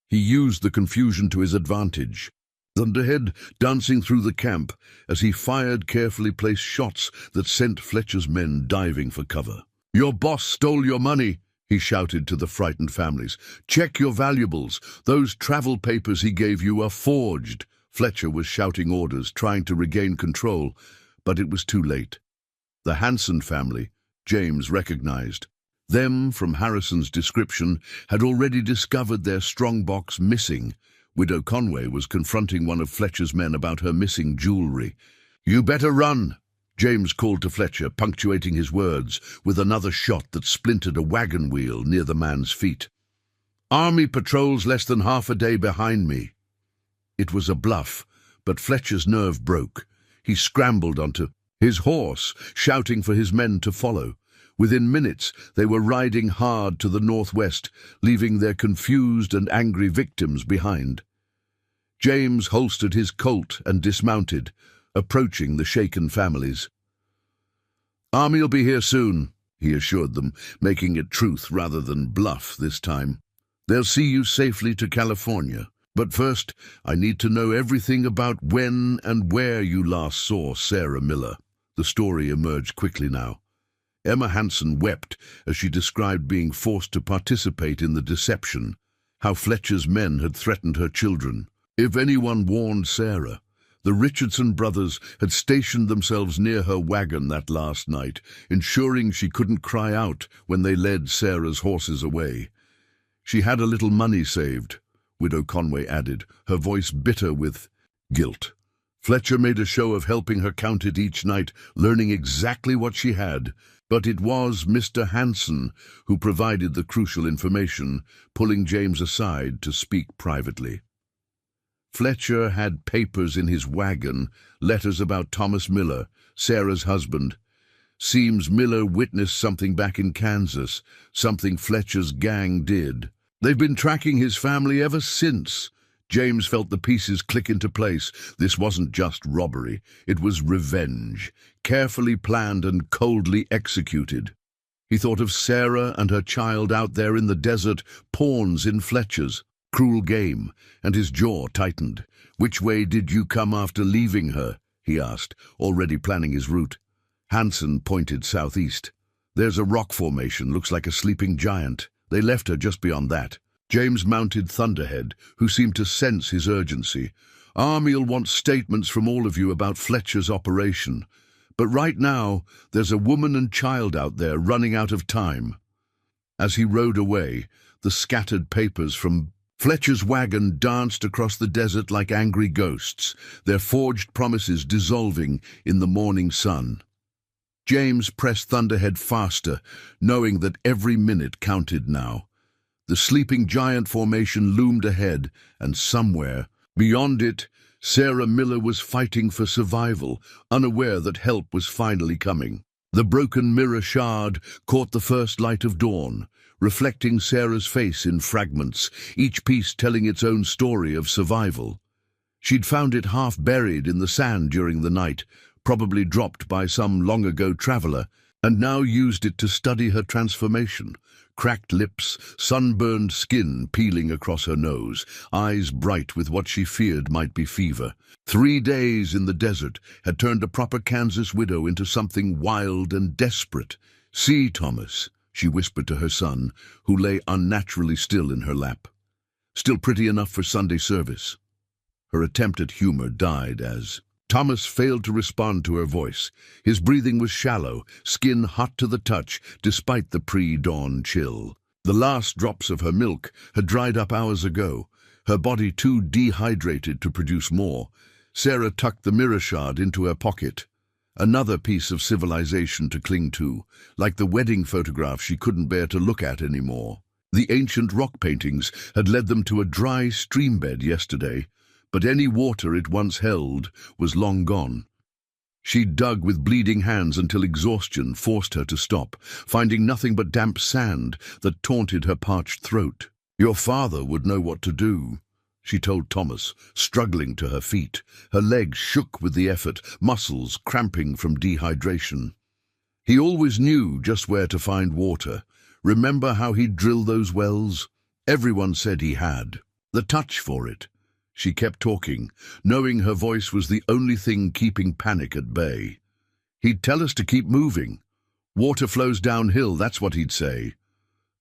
He used the confusion to his advantage. Thunderhead dancing through the camp as he fired carefully placed shots that sent Fletcher's men diving for cover. Your boss stole your money, he shouted to the frightened families. Check your valuables. Those travel papers he gave you are forged. Fletcher was shouting orders, trying to regain control, but it was too late. The Hanson family, James recognized. Them, from Harrison's description, had already discovered their strongbox missing. Widow Conway was confronting one of Fletcher's men about her missing jewelry. You better run, James called to Fletcher, punctuating his words with another shot that splintered a wagon wheel near the man's feet. Army patrols less than half a day behind me. It was a bluff, but Fletcher's nerve broke. He scrambled onto his horse, shouting for his men to follow. Within minutes, they were riding hard to the northwest, leaving their confused and angry victims behind. James holstered his Colt and dismounted, approaching the shaken families. Army'll be here soon, he assured them, making it truth rather than bluff this time. They'll see you safely to California. But first, I need to know everything about when and where you last saw Sarah Miller. The story emerged quickly now. Emma Hanson wept as she described being forced to participate in the deception, how Fletcher's men had threatened her children. If anyone warned Sarah, the Richardson brothers had stationed themselves near her wagon that last night, ensuring she couldn't cry out when they led Sarah's horses away. She had a little money saved, Widow Conway added, her voice bitter with guilt. Fletcher made a show of helping her count it each night, learning exactly what she had. But it was Mr. Hanson who provided the crucial information, pulling James aside to speak privately. Fletcher had papers in his wagon, letters about Thomas Miller, Sarah's husband. Seems Miller witnessed something back in Kansas, something Fletcher's gang did. They've been tracking his family ever since. James felt the pieces click into place. This wasn't just robbery. It was revenge, carefully planned and coldly executed. He thought of Sarah and her child out there in the desert, pawns in Fletcher's cruel game, and his jaw tightened. Which way did you come after leaving her? He asked, already planning his route. Hanson pointed southeast. There's a rock formation, looks like a sleeping giant. They left her just beyond that. James mounted Thunderhead, who seemed to sense his urgency. Army'll want statements from all of you about Fletcher's operation. But right now, there's a woman and child out there running out of time. As he rode away, the scattered papers from Fletcher's wagon danced across the desert like angry ghosts, their forged promises dissolving in the morning sun. James pressed Thunderhead faster, knowing that every minute counted now. The sleeping giant formation loomed ahead, and somewhere, beyond it, Sarah Miller was fighting for survival, unaware that help was finally coming. The broken mirror shard caught the first light of dawn, reflecting Sarah's face in fragments, each piece telling its own story of survival. She'd found it half buried in the sand during the night, probably dropped by some long-ago traveler, and now used it to study her transformation. Cracked lips, sunburned skin peeling across her nose, eyes bright with what she feared might be fever. 3 days in the desert had turned a proper Kansas widow into something wild and desperate. "See, Thomas," she whispered to her son, who lay unnaturally still in her lap. "Still pretty enough for Sunday service." Her attempt at humor died as Thomas failed to respond to her voice. His breathing was shallow, skin hot to the touch, despite the pre-dawn chill. The last drops of her milk had dried up hours ago, her body too dehydrated to produce more. Sarah tucked the mirror shard into her pocket. Another piece of civilization to cling to, like the wedding photograph she couldn't bear to look at anymore. The ancient rock paintings had led them to a dry streambed yesterday, but any water it once held was long gone. She dug with bleeding hands until exhaustion forced her to stop, finding nothing but damp sand that taunted her parched throat. "Your father would know what to do," she told Thomas, struggling to her feet. Her legs shook with the effort, muscles cramping from dehydration. "He always knew just where to find water. Remember how he'd drill those wells? Everyone said he had. The touch for it." She kept talking, knowing her voice was the only thing keeping panic at bay. "He'd tell us to keep moving. Water flows downhill, that's what he'd say."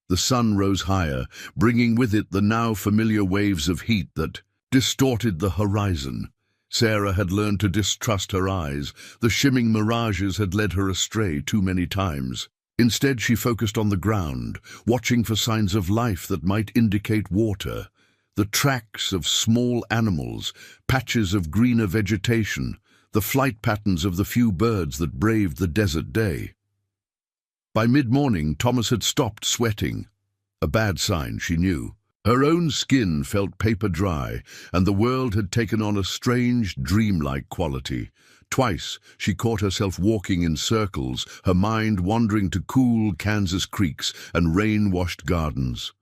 The sun rose higher, bringing with it the now familiar waves of heat that distorted the horizon. Sarah had learned to distrust her eyes. The shimming mirages had led her astray too many times. Instead, she focused on the ground, watching for signs of life that might indicate water. The tracks of small animals, patches of greener vegetation, the flight patterns of the few birds that braved the desert day. By mid-morning, Thomas had stopped sweating. A bad sign, she knew. Her own skin felt paper dry, and the world had taken on a strange, dreamlike quality. Twice, she caught herself walking in circles, her mind wandering to cool Kansas creeks and rain-washed gardens.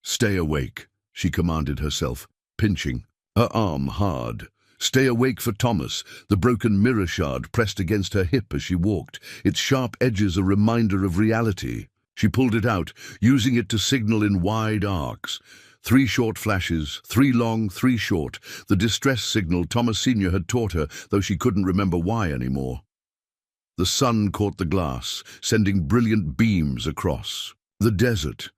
"Stay awake," she commanded herself, pinching her arm hard. Stay awake for Thomas, the broken mirror shard pressed against her hip as she walked, its sharp edges a reminder of reality. She pulled it out, using it to signal in wide arcs. 3 short flashes, 3 long, 3 short, the distress signal Thomas Sr. had taught her, though she couldn't remember why anymore. The sun caught the glass, sending brilliant beams across. The desert.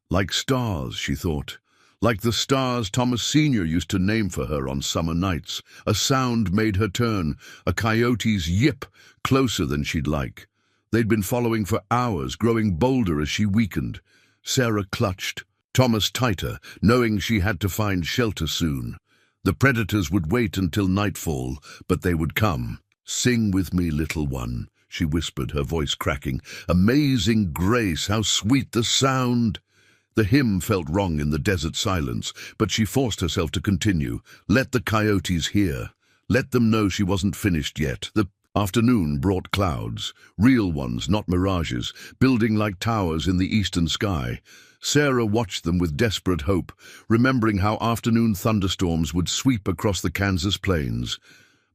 Like stars, she thought. Like the stars Thomas Sr. used to name for her on summer nights. A sound made her turn, a coyote's yip, closer than she'd like. They'd been following for hours, growing bolder as she weakened. Sarah clutched, Thomas tighter, knowing she had to find shelter soon. The predators would wait until nightfall, but they would come. "Sing with me, little one," she whispered, her voice cracking. "Amazing grace, how sweet the sound!" The hymn felt wrong in the desert silence, but she forced herself to continue. Let the coyotes hear. Let them know she wasn't finished yet. The afternoon brought clouds, real ones, not mirages, building like towers in the eastern sky. Sarah watched them with desperate hope, remembering how afternoon thunderstorms would sweep across the Kansas plains.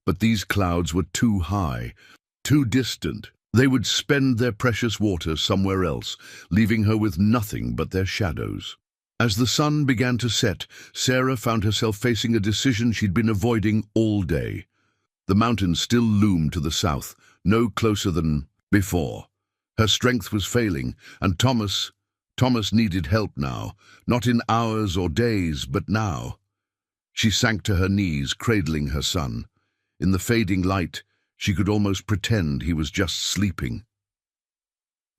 But these clouds were too high, too distant. They would spend their precious water somewhere else, leaving her with nothing but their shadows. As the sun began to set, Sarah found herself facing a decision she'd been avoiding all day. The mountains still loomed to the south, no closer than before. Her strength was failing, and Thomas needed help now, not in hours or days, but now. She sank to her knees, cradling her son. In the fading light, She could almost pretend he was just sleeping.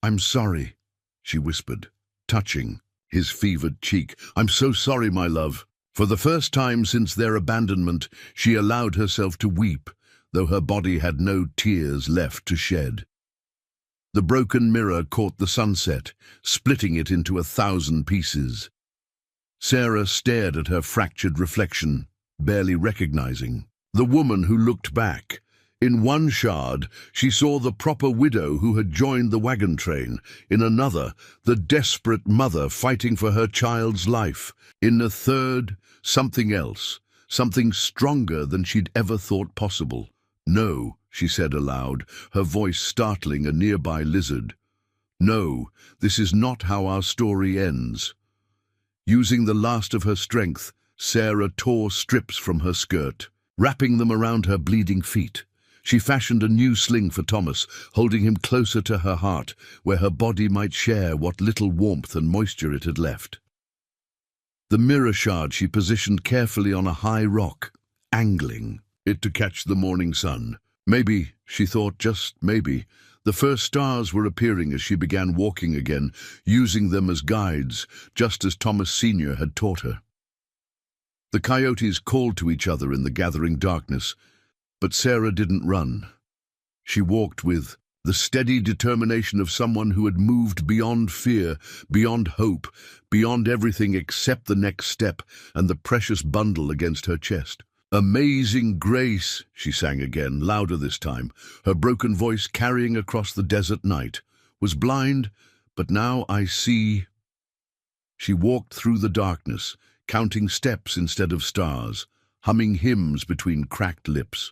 "I'm sorry," she whispered, touching his fevered cheek. "I'm so sorry, my love." For the first time since their abandonment, she allowed herself to weep, though her body had no tears left to shed. The broken mirror caught the sunset, splitting it into 1,000 pieces. Sarah stared at her fractured reflection, barely recognizing the woman who looked back. In one shard, she saw the proper widow who had joined the wagon train. In another, the desperate mother fighting for her child's life. In a third, something else, something stronger than she'd ever thought possible. "No," she said aloud, her voice startling a nearby lizard. "No, this is not how our story ends." Using the last of her strength, Sarah tore strips from her skirt, wrapping them around her bleeding feet. She fashioned a new sling for Thomas, holding him closer to her heart, where her body might share what little warmth and moisture it had left. The mirror shard she positioned carefully on a high rock, angling it to catch the morning sun. Maybe, she thought, just maybe, the first stars were appearing as she began walking again, using them as guides, just as Thomas Sr. had taught her. The coyotes called to each other in the gathering darkness, but Sarah didn't run. She walked with the steady determination of someone who had moved beyond fear, beyond hope, beyond everything except the next step and the precious bundle against her chest. "Amazing grace," she sang again, louder this time, her broken voice carrying across the desert night. "Was blind, but now I see." She walked through the darkness, counting steps instead of stars, humming hymns between cracked lips.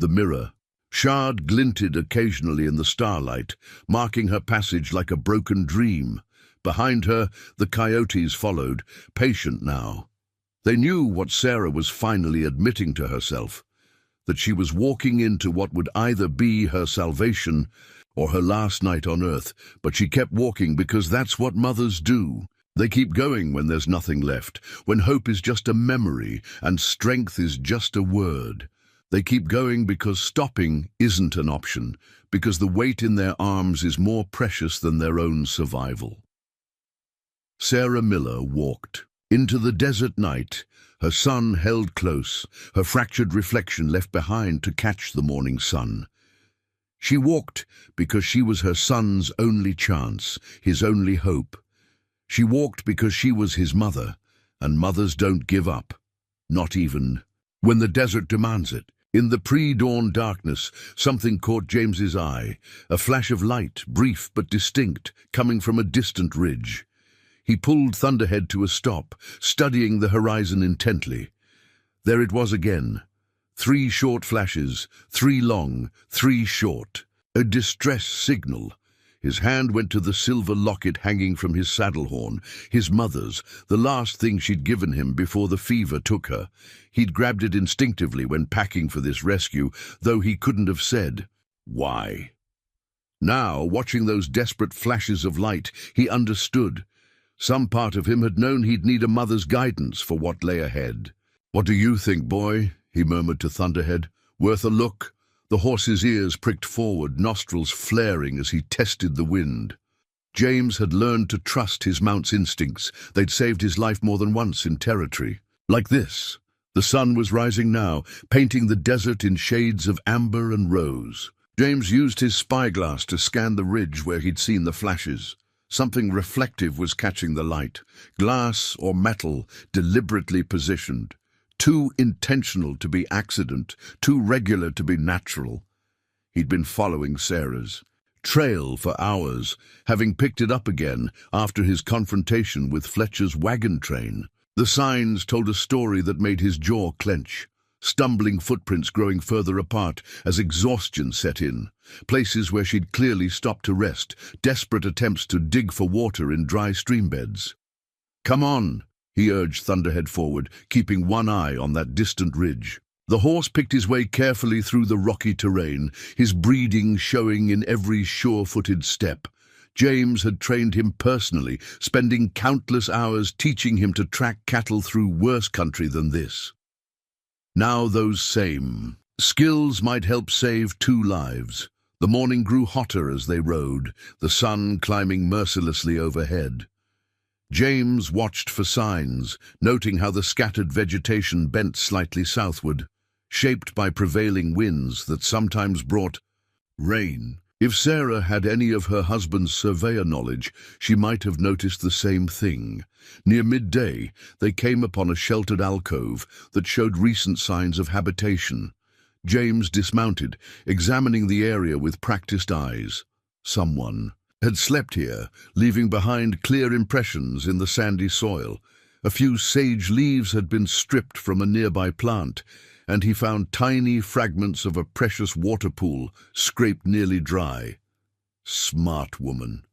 The mirror shard glinted occasionally in the starlight, marking her passage like a broken dream. Behind her, the coyotes followed, patient now. They knew what Sarah was finally admitting to herself, that she was walking into what would either be her salvation or her last night on earth, but she kept walking because that's what mothers do. They keep going when there's nothing left, when hope is just a memory and strength is just a word. They keep going because stopping isn't an option, because the weight in their arms is more precious than their own survival. Sarah Miller walked into the desert night, her son held close, her fractured reflection left behind to catch the morning sun. She walked because she was her son's only chance, his only hope. She walked because she was his mother, and mothers don't give up, not even when the desert demands it. In the pre-dawn darkness, something caught James's eye, a flash of light, brief but distinct, coming from a distant ridge. He pulled Thunderhead to a stop, studying the horizon intently. There it was again. 3 short flashes, 3 long, 3 short. A distress signal. His hand went to the silver locket hanging from his saddle horn, his mother's, the last thing she'd given him before the fever took her. He'd grabbed it instinctively when packing for this rescue, though he couldn't have said why. Now, watching those desperate flashes of light, he understood. Some part of him had known he'd need a mother's guidance for what lay ahead. "What do you think, boy?" he murmured to Thunderhead. "Worth a look?" The horse's ears pricked forward, nostrils flaring as he tested the wind. James had learned to trust his mount's instincts. They'd saved his life more than once in territory. Like this. The sun was rising now, painting the desert in shades of amber and rose. James used his spyglass to scan the ridge where he'd seen the flashes. Something reflective was catching the light, glass or metal, deliberately positioned. Too intentional to be accident, too regular to be natural. He'd been following Sarah's trail for hours, having picked it up again after his confrontation with Fletcher's wagon train. The signs told a story that made his jaw clench. Stumbling footprints growing further apart as exhaustion set in. Places where she'd clearly stopped to rest, desperate attempts to dig for water in dry stream beds. "Come on," he urged Thunderhead forward, keeping one eye on that distant ridge. The horse picked his way carefully through the rocky terrain, his breeding showing in every sure-footed step. James had trained him personally, spending countless hours teaching him to track cattle through worse country than this. Now those same Skills might help save 2 lives. The morning grew hotter as they rode, the sun climbing mercilessly overhead. James watched for signs, noting how the scattered vegetation bent slightly southward, shaped by prevailing winds that sometimes brought rain. If Sarah had any of her husband's surveyor knowledge, she might have noticed the same thing. Near midday, they came upon a sheltered alcove that showed recent signs of habitation. James dismounted, examining the area with practiced eyes. Someone had slept here, leaving behind clear impressions in the sandy soil. A few sage leaves had been stripped from a nearby plant, and he found tiny fragments of a precious water pool scraped nearly dry. "Smart woman,"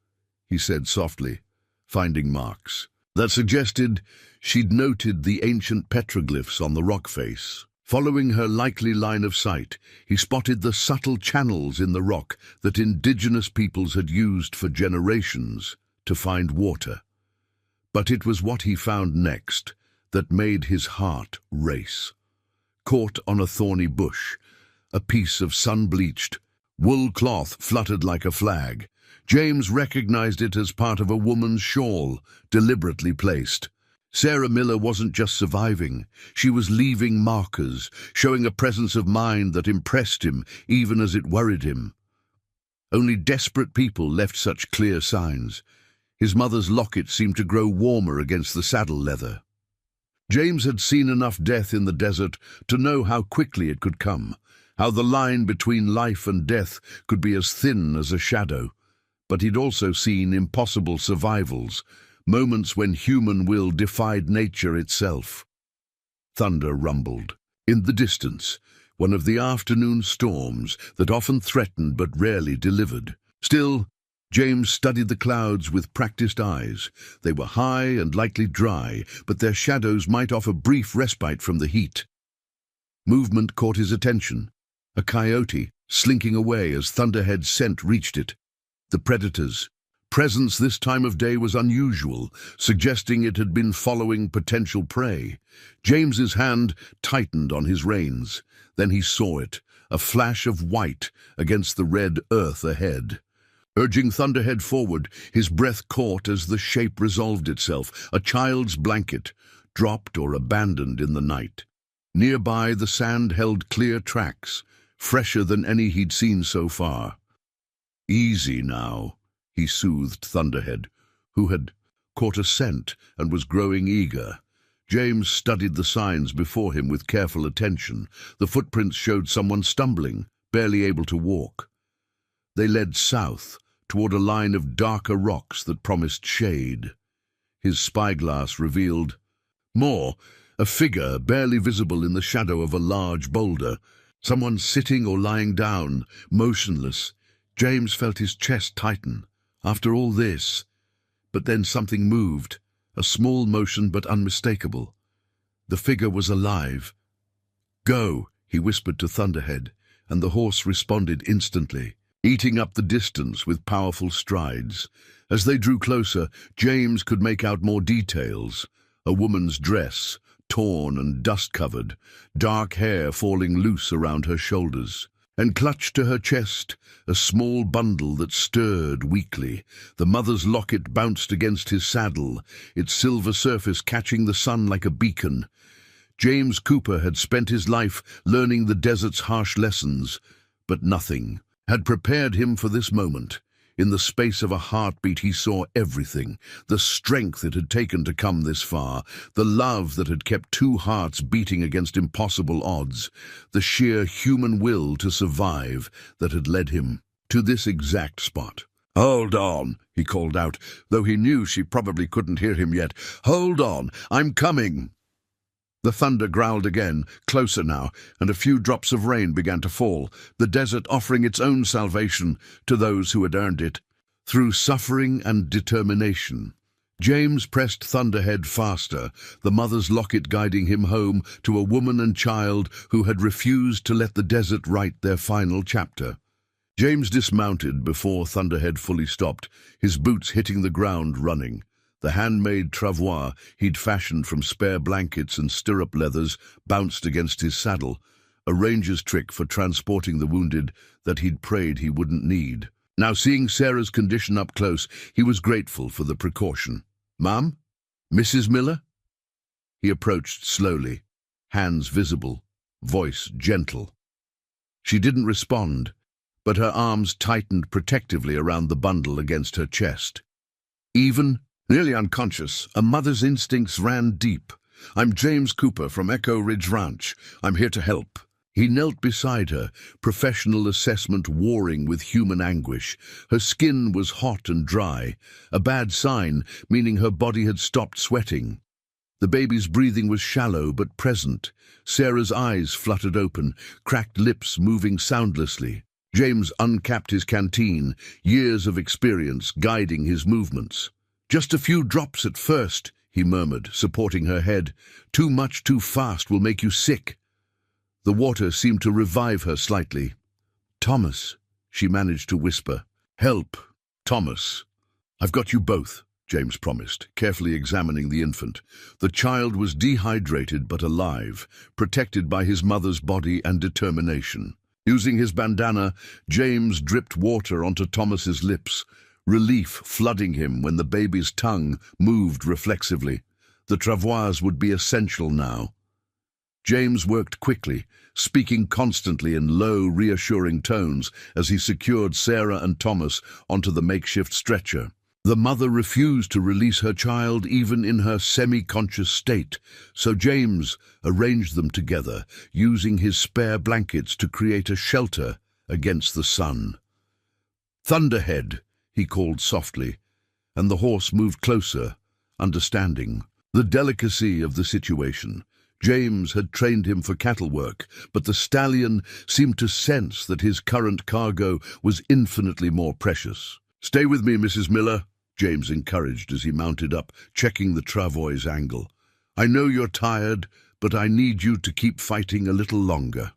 he said softly, finding marks that suggested she'd noted the ancient petroglyphs on the rock face. Following her likely line of sight, he spotted the subtle channels in the rock that indigenous peoples had used for generations to find water. But it was what he found next that made his heart race. Caught on a thorny bush, a piece of sun-bleached wool cloth fluttered like a flag. James recognized it as part of a woman's shawl, deliberately placed. Sarah Miller wasn't just surviving, she was leaving markers, showing a presence of mind that impressed him even as it worried him. Only desperate people left such clear signs. His mother's locket seemed to grow warmer against the saddle leather. James had seen enough death in the desert to know how quickly it could come, how the line between life and death could be as thin as a shadow. But he'd also seen impossible survivals, moments when human will defied nature itself. Thunder rumbled. In the distance, one of the afternoon storms that often threatened but rarely delivered. Still, James studied the clouds with practiced eyes. They were high and likely dry, but their shadows might offer brief respite from the heat. Movement caught his attention. A coyote, slinking away as Thunderhead's scent reached it. The predator's presence this time of day was unusual, suggesting it had been following potential prey. James's hand tightened on his reins. Then he saw it, a flash of white against the red earth ahead. Urging Thunderhead forward, his breath caught as the shape resolved itself, a child's blanket, dropped or abandoned in the night. Nearby, the sand held clear tracks, fresher than any he'd seen so far. "Easy now," he soothed Thunderhead, who had caught a scent and was growing eager. James studied the signs before him with careful attention. The footprints showed someone stumbling, barely able to walk. They led south, toward a line of darker rocks that promised shade. His spyglass revealed more, a figure barely visible in the shadow of a large boulder. Someone sitting or lying down, motionless. James felt his chest tighten. After all this, but then something moved, a small motion but unmistakable. The figure was alive. "Go," he whispered to Thunderhead, and the horse responded instantly, eating up the distance with powerful strides. As they drew closer, James could make out more details. A woman's dress, torn and dust-covered, dark hair falling loose around her shoulders. And clutched to her chest, a small bundle that stirred weakly. The mother's locket bounced against his saddle, its silver surface catching the sun like a beacon. James Cooper had spent his life learning the desert's harsh lessons, but nothing had prepared him for this moment. In the space of a heartbeat he saw everything, the strength it had taken to come this far, the love that had kept 2 hearts beating against impossible odds, the sheer human will to survive that had led him to this exact spot. "Hold on," he called out, though he knew she probably couldn't hear him yet. "Hold on, I'm coming." The thunder growled again, closer now, and a few drops of rain began to fall, the desert offering its own salvation to those who had earned it, through suffering and determination. James pressed Thunderhead faster, the mother's locket guiding him home to a woman and child who had refused to let the desert write their final chapter. James dismounted before Thunderhead fully stopped, his boots hitting the ground running. The handmade travois he'd fashioned from spare blankets and stirrup leathers bounced against his saddle. a ranger's trick for transporting the wounded that he'd prayed he wouldn't need. Now, seeing Sarah's condition up close, he was grateful for the precaution. "Ma'am? Mrs. Miller?" He approached slowly, hands visible, voice gentle. She didn't respond, but her arms tightened protectively around the bundle against her chest. Even, nearly unconscious, a mother's instincts ran deep. "I'm James Cooper from Echo Ridge Ranch. I'm here to help." He knelt beside her, professional assessment warring with human anguish. Her skin was hot and dry, a bad sign, meaning her body had stopped sweating. The baby's breathing was shallow but present. Sarah's eyes fluttered open, cracked lips moving soundlessly. James uncapped his canteen, years of experience guiding his movements. "Just a few drops at first," he murmured, supporting her head. "Too much too fast will make you sick." The water seemed to revive her slightly. "Thomas," she managed to whisper. "Help, Thomas." "I've got you both," James promised, carefully examining the infant. The child was dehydrated but alive, protected by his mother's body and determination. Using his bandana, James dripped water onto Thomas's lips, relief flooding him when the baby's tongue moved reflexively. The travois would be essential now. James worked quickly, speaking constantly in low, reassuring tones as he secured Sarah and Thomas onto the makeshift stretcher. The mother refused to release her child even in her semi-conscious state, so James arranged them together, using his spare blankets to create a shelter against the sun. "Thunderhead," he called softly, and the horse moved closer, understanding the delicacy of the situation. James had trained him for cattle work, but the stallion seemed to sense that his current cargo was infinitely more precious. "Stay with me, Mrs. Miller," James encouraged as he mounted up, checking the travois angle. "I know you're tired, but I need you to keep fighting a little longer."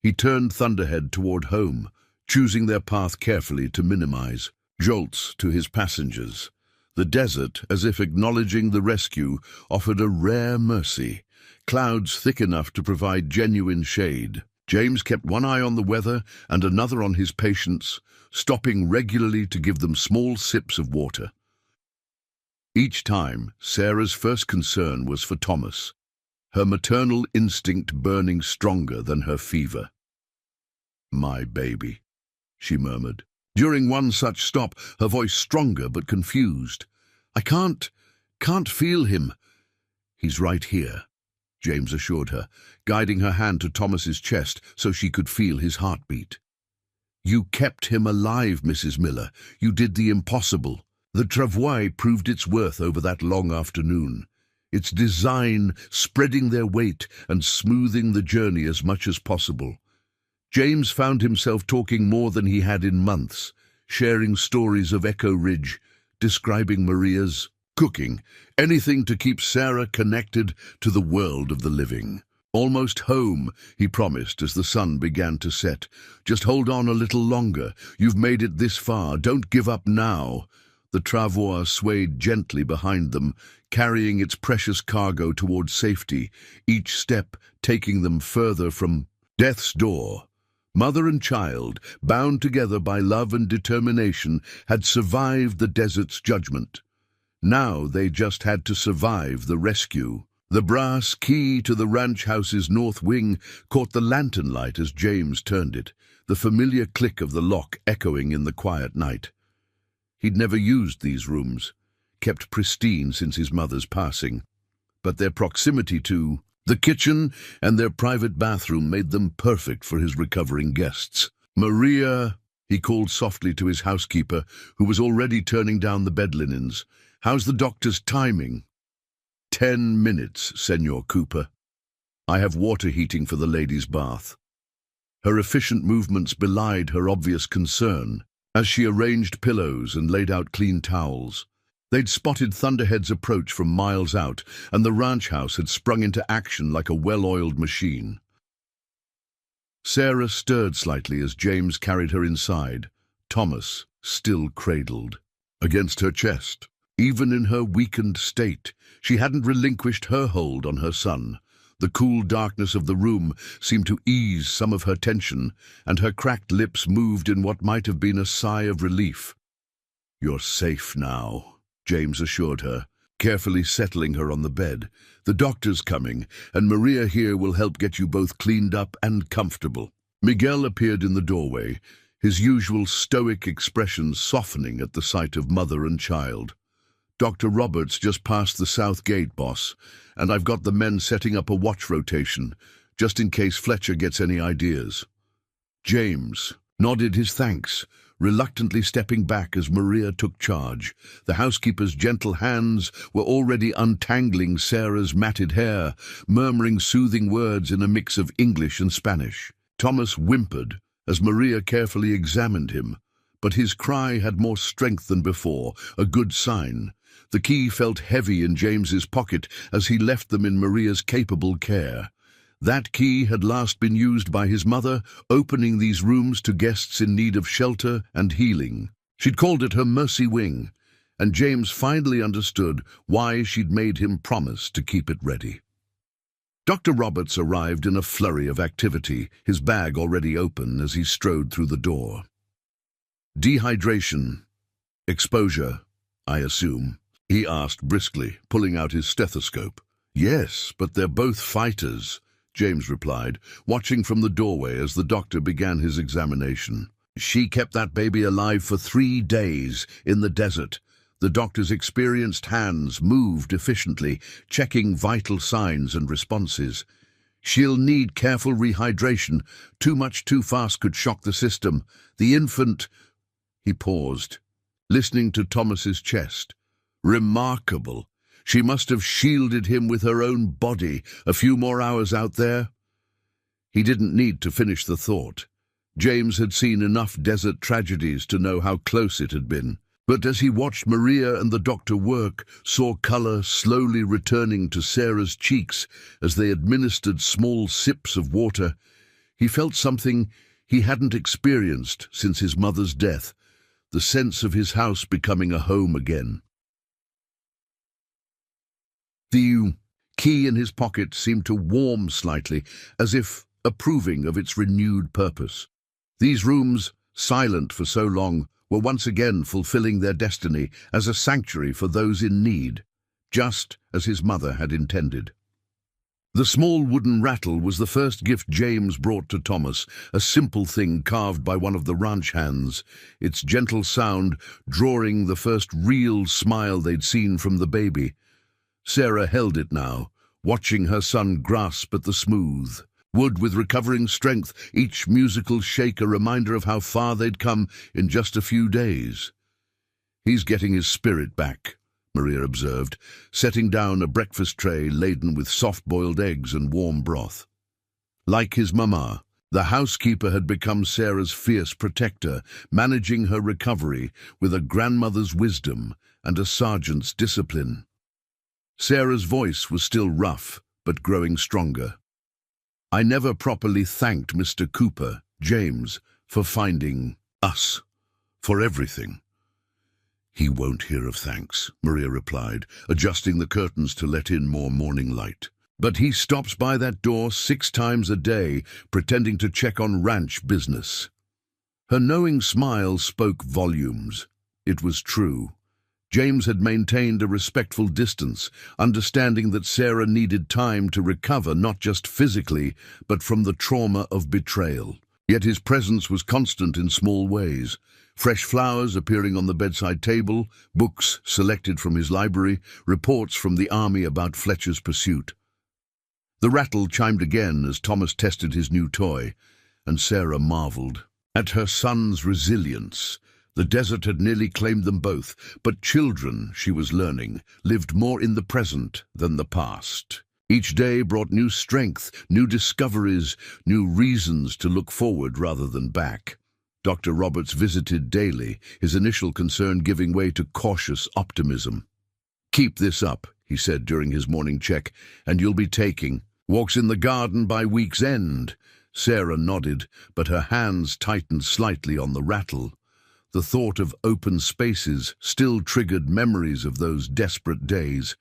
He turned Thunderhead toward home, choosing their path carefully to minimize jolts to his passengers. The desert, as if acknowledging the rescue, offered a rare mercy. Clouds thick enough to provide genuine shade. James kept one eye on the weather and another on his patients, stopping regularly to give them small sips of water. Each time, Sarah's first concern was for Thomas, her maternal instinct burning stronger than her fever. "My baby," she murmured. During one such stop, her voice stronger but confused. "I can't feel him." "He's right here," James assured her, guiding her hand to Thomas's chest so she could feel his heartbeat. "You kept him alive, Mrs. Miller. You did the impossible." The travois proved its worth over that long afternoon, its design spreading their weight and smoothing the journey as much as possible. James found himself talking more than he had in months, sharing stories of Echo Ridge, describing Maria's cooking, anything to keep Sarah connected to the world of the living. "Almost home," he promised as the sun began to set. "Just hold on a little longer. You've made it this far. Don't give up now." The travois swayed gently behind them, carrying its precious cargo toward safety, each step taking them further from death's door. Mother and child, bound together by love and determination, had survived the desert's judgment. Now they just had to survive the rescue. The brass key to the ranch house's north wing caught the lantern light as James turned it, the familiar click of the lock echoing in the quiet night. He'd never used these rooms, kept pristine since his mother's passing, but their proximity to the kitchen and their private bathroom made them perfect for his recovering guests. "Maria," he called softly to his housekeeper, who was already turning down the bed linens. "How's the doctor's timing?" 10 minutes, Senor Cooper. I have water heating for the lady's bath." Her efficient movements belied her obvious concern as she arranged pillows and laid out clean towels. They'd spotted Thunderhead's approach from miles out, and the ranch house had sprung into action like a well-oiled machine. Sarah stirred slightly as James carried her inside, Thomas still cradled against her chest. Even in her weakened state, she hadn't relinquished her hold on her son. The cool darkness of the room seemed to ease some of her tension, and her cracked lips moved in what might have been a sigh of relief. "You're safe now," James assured her, carefully settling her on the bed. "The doctor's coming, and Maria here will help get you both cleaned up and comfortable." Miguel appeared in the doorway, his usual stoic expression softening at the sight of mother and child. "Dr. Roberts just passed the south gate, boss, and I've got the men setting up a watch rotation, just in case Fletcher gets any ideas." James nodded his thanks, reluctantly stepping back as Maria took charge. The housekeeper's gentle hands were already untangling Sarah's matted hair, murmuring soothing words in a mix of English and Spanish. Thomas whimpered as Maria carefully examined him, but his cry had more strength than before, a good sign. The key felt heavy in James's pocket as he left them in Maria's capable care. That key had last been used by his mother, opening these rooms to guests in need of shelter and healing. She'd called it her mercy wing, and James finally understood why she'd made him promise to keep it ready. Dr. Roberts arrived in a flurry of activity, his bag already open as he strode through the door. "Dehydration. Exposure, I assume?" he asked briskly, pulling out his stethoscope. "Yes, but they're both fighters," James replied, watching from the doorway as the doctor began his examination. "She kept that baby alive for 3 days in the desert." The doctor's experienced hands moved efficiently, checking vital signs and responses. "She'll need careful rehydration. Too much too fast could shock the system. The infant—" He paused, listening to Thomas's chest. "Remarkable. She must have shielded him with her own body. A few more hours out there?" He didn't need to finish the thought. James had seen enough desert tragedies to know how close it had been. But as he watched Maria and the doctor work, saw colour slowly returning to Sarah's cheeks as they administered small sips of water, he felt something he hadn't experienced since his mother's death, the sense of his house becoming a home again. The key in his pocket seemed to warm slightly, as if approving of its renewed purpose. These rooms, silent for so long, were once again fulfilling their destiny as a sanctuary for those in need, just as his mother had intended. The small wooden rattle was the first gift James brought to Thomas, a simple thing carved by one of the ranch hands, its gentle sound drawing the first real smile they'd seen from the baby. Sarah held it now, watching her son grasp at the smooth wood with recovering strength, each musical shake a reminder of how far they'd come in just a few days. "He's getting his spirit back," Maria observed, setting down a breakfast tray laden with soft-boiled eggs and warm broth. Like his mama, the housekeeper had become Sarah's fierce protector, managing her recovery with a grandmother's wisdom and a sergeant's discipline. Sarah's voice was still rough, but growing stronger. "I never properly thanked Mr. Cooper, James, for finding us, for everything." "He won't hear of thanks," Maria replied, adjusting the curtains to let in more morning light. "But he stops by that door 6 times a day, pretending to check on ranch business." Her knowing smile spoke volumes. It was true. James had maintained a respectful distance, understanding that Sarah needed time to recover not just physically, but from the trauma of betrayal. Yet his presence was constant in small ways. Fresh flowers appearing on the bedside table, books selected from his library, reports from the army about Fletcher's pursuit. The rattle chimed again as Thomas tested his new toy, and Sarah marveled at her son's resilience. The desert had nearly claimed them both, but children, she was learning, lived more in the present than the past. Each day brought new strength, new discoveries, new reasons to look forward rather than back. Dr. Roberts visited daily, his initial concern giving way to cautious optimism. "Keep this up," he said during his morning check, "and you'll be taking walks in the garden by week's end." Sarah nodded, but her hands tightened slightly on the rattle. The thought of open spaces still triggered memories of those desperate days.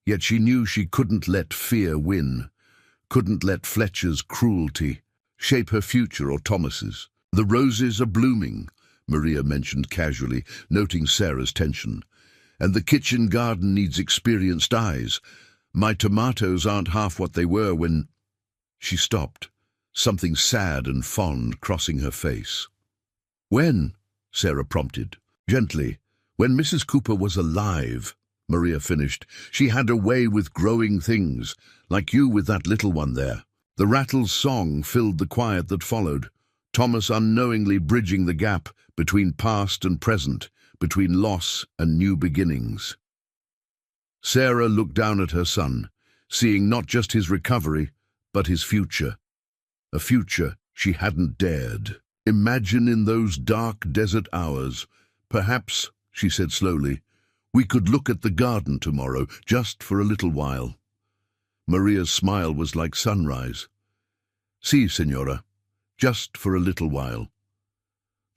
Yet she knew she couldn't let fear win. couldn't let Fletcher's cruelty shape her future or Thomas's. "The roses are blooming," Maria mentioned casually, noting Sarah's tension. "And the kitchen garden needs experienced eyes. My tomatoes aren't half what they were when—" She stopped, something sad and fond crossing her face. "When?" Sarah prompted. "Gently. When Mrs. Cooper was alive," Maria finished. "She had a way with growing things, like you with that little one there." The rattle's song filled the quiet that followed, Thomas unknowingly bridging the gap between past and present, between loss and new beginnings. Sarah looked down at her son, seeing not just his recovery, but his future. A future she hadn't dared imagine in those dark desert hours. "Perhaps," she said slowly, "we could look at the garden tomorrow, just for a little while." Maria's smile was like sunrise. "Si, Senora, just for a little while."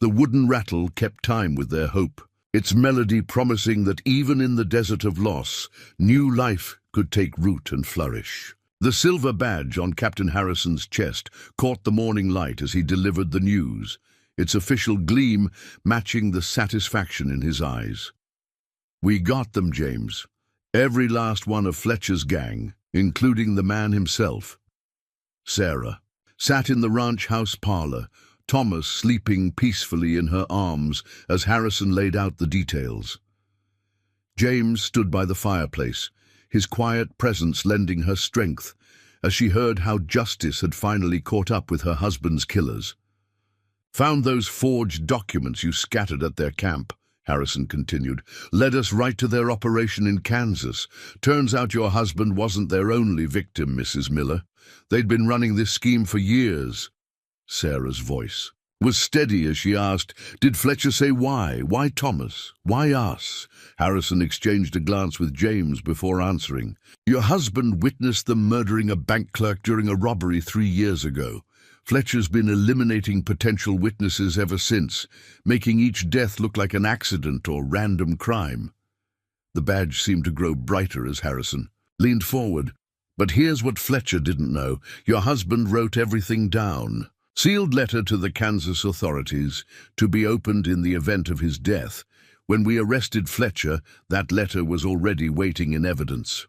The wooden rattle kept time with their hope, its melody promising that even in the desert of loss, new life could take root and flourish. The silver badge on Captain Harrison's chest caught the morning light as he delivered the news, its official gleam matching the satisfaction in his eyes. "We got them, James. Every last one of Fletcher's gang, including the man himself." Sarah sat in the ranch house parlor, Thomas sleeping peacefully in her arms as Harrison laid out the details. James stood by the fireplace, his quiet presence lending her strength as she heard how justice had finally caught up with her husband's killers. "Found those forged documents you scattered at their camp," Harrison continued. "Led us right to their operation in Kansas. Turns out your husband wasn't their only victim, Mrs. Miller. They'd been running this scheme for years." Sarah's voice was steady as she asked, "Did Fletcher say why? Why Thomas? Why us?" Harrison exchanged a glance with James before answering. "Your husband witnessed them murdering a bank clerk during a robbery 3 years ago. Fletcher's been eliminating potential witnesses ever since, making each death look like an accident or random crime." The badge seemed to grow brighter as Harrison leaned forward. "But here's what Fletcher didn't know. Your husband wrote everything down. Sealed letter to the Kansas authorities, to be opened in the event of his death. When we arrested Fletcher, that letter was already waiting in evidence."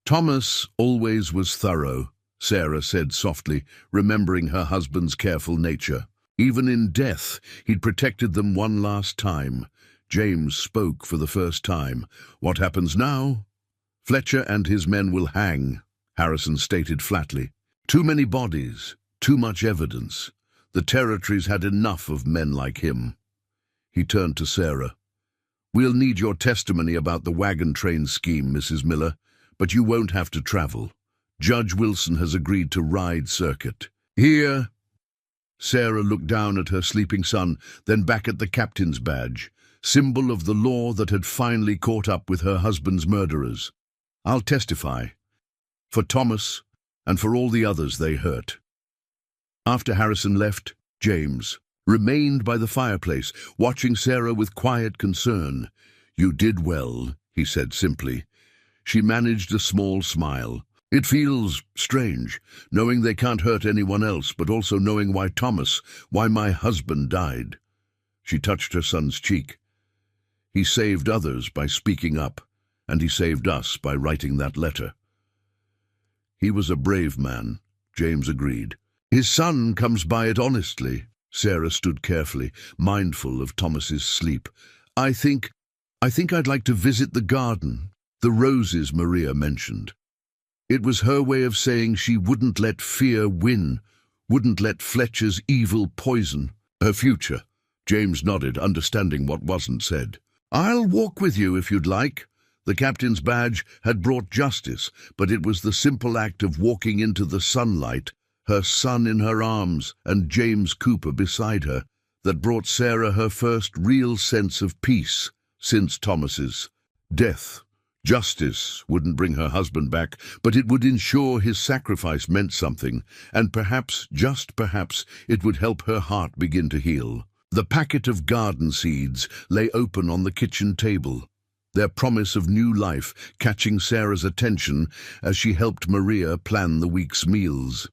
"Thomas always was thorough," Sarah said softly, remembering her husband's careful nature. "Even in death, he'd protected them one last time." James spoke for the first time. "What happens now?" "Fletcher and his men will hang," Harrison stated flatly. "Too many bodies. Too much evidence. The territory's had enough of men like him." He turned to Sarah. "We'll need your testimony about the wagon train scheme, Mrs. Miller, but you won't have to travel. Judge Wilson has agreed to ride circuit." "Here." Sarah looked down at her sleeping son, then back at the captain's badge, symbol of the law that had finally caught up with her husband's murderers. "I'll testify. For Thomas and for all the others they hurt." After Harrison left, James remained by the fireplace, watching Sarah with quiet concern. "You did well," he said simply. She managed a small smile. "It feels strange, knowing they can't hurt anyone else, but also knowing why Thomas, why my husband died." She touched her son's cheek. "He saved others by speaking up, and he saved us by writing that letter." "He was a brave man," James agreed. "His son comes by it honestly." Sarah stood carefully, mindful of Thomas's sleep. I think I'd like to visit the garden, the roses Maria mentioned." It was her way of saying she wouldn't let fear win, wouldn't let Fletcher's evil poison her future. James nodded, understanding what wasn't said. "I'll walk with you if you'd like." The captain's badge had brought justice, but it was the simple act of walking into the sunlight, her son in her arms and James Cooper beside her, that brought Sarah her first real sense of peace since Thomas's death. Justice wouldn't bring her husband back, but it would ensure his sacrifice meant something, and perhaps, just perhaps, it would help her heart begin to heal. The packet of garden seeds lay open on the kitchen table. their promise of new life catching Sarah's attention as she helped Maria plan the week's meals.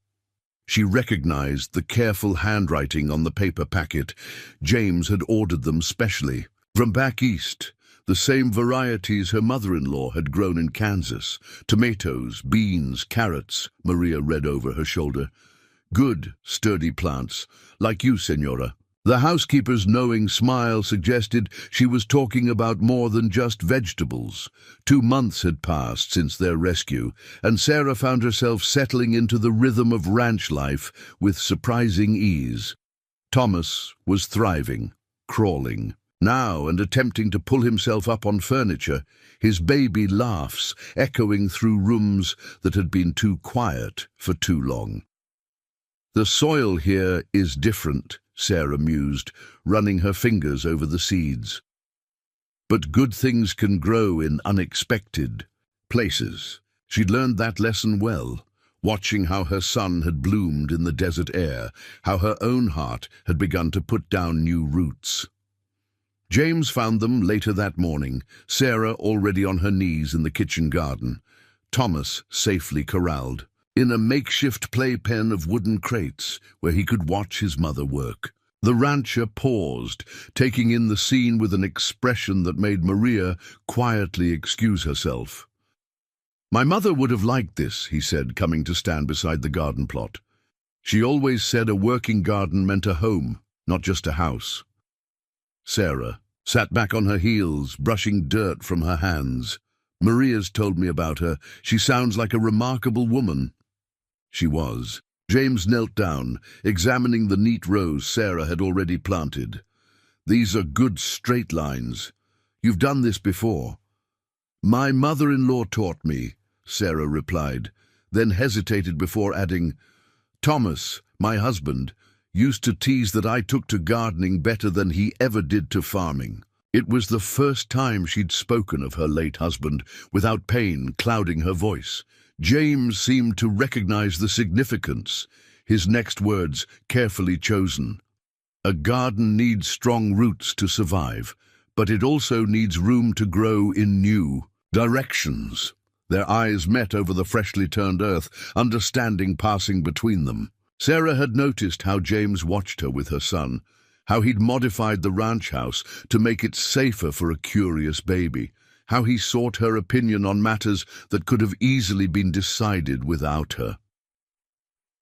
She recognized the careful handwriting on the paper packet. James had ordered them specially from back east, the same varieties her mother-in-law had grown in Kansas. Tomatoes, beans, carrots, Maria read over her shoulder. Good, sturdy plants, like you, Senora. The housekeeper's knowing smile suggested she was talking about more than just vegetables. 2 months had passed since their rescue, and Sarah found herself settling into the rhythm of ranch life with surprising ease. Thomas was thriving, crawling, now and attempting to pull himself up on furniture, his baby laughs echoing through rooms that had been too quiet for too long. The soil here is different, Sarah mused, running her fingers over the seeds. But good things can grow in unexpected places. She'd learned that lesson well, watching how her son had bloomed in the desert air, how her own heart had begun to put down new roots. James found them later that morning, Sarah already on her knees in the kitchen garden, Thomas safely corralled, in a makeshift playpen of wooden crates where he could watch his mother work. The rancher paused, taking in the scene with an expression that made Maria quietly excuse herself. "My mother would have liked this," he said, coming to stand beside the garden plot. "She always said a working garden meant a home, not just a house." Sarah sat back on her heels, brushing dirt from her hands. "Maria's told me about her. She sounds like a remarkable woman." She was. James knelt down, examining the neat rows Sarah had already planted. "These are good straight lines. You've done this before." "My mother-in-law taught me," Sarah replied, then hesitated before adding, "Thomas, my husband, used to tease that I took to gardening better than he ever did to farming." It was the first time she'd spoken of her late husband without pain clouding her voice. James seemed to recognize the significance, his next words carefully chosen. "A garden needs strong roots to survive, but it also needs room to grow in new directions." Their eyes met over the freshly turned earth, understanding passing between them. Sarah had noticed how James watched her with her son, how he'd modified the ranch house to make it safer for a curious baby, how he sought her opinion on matters that could have easily been decided without her.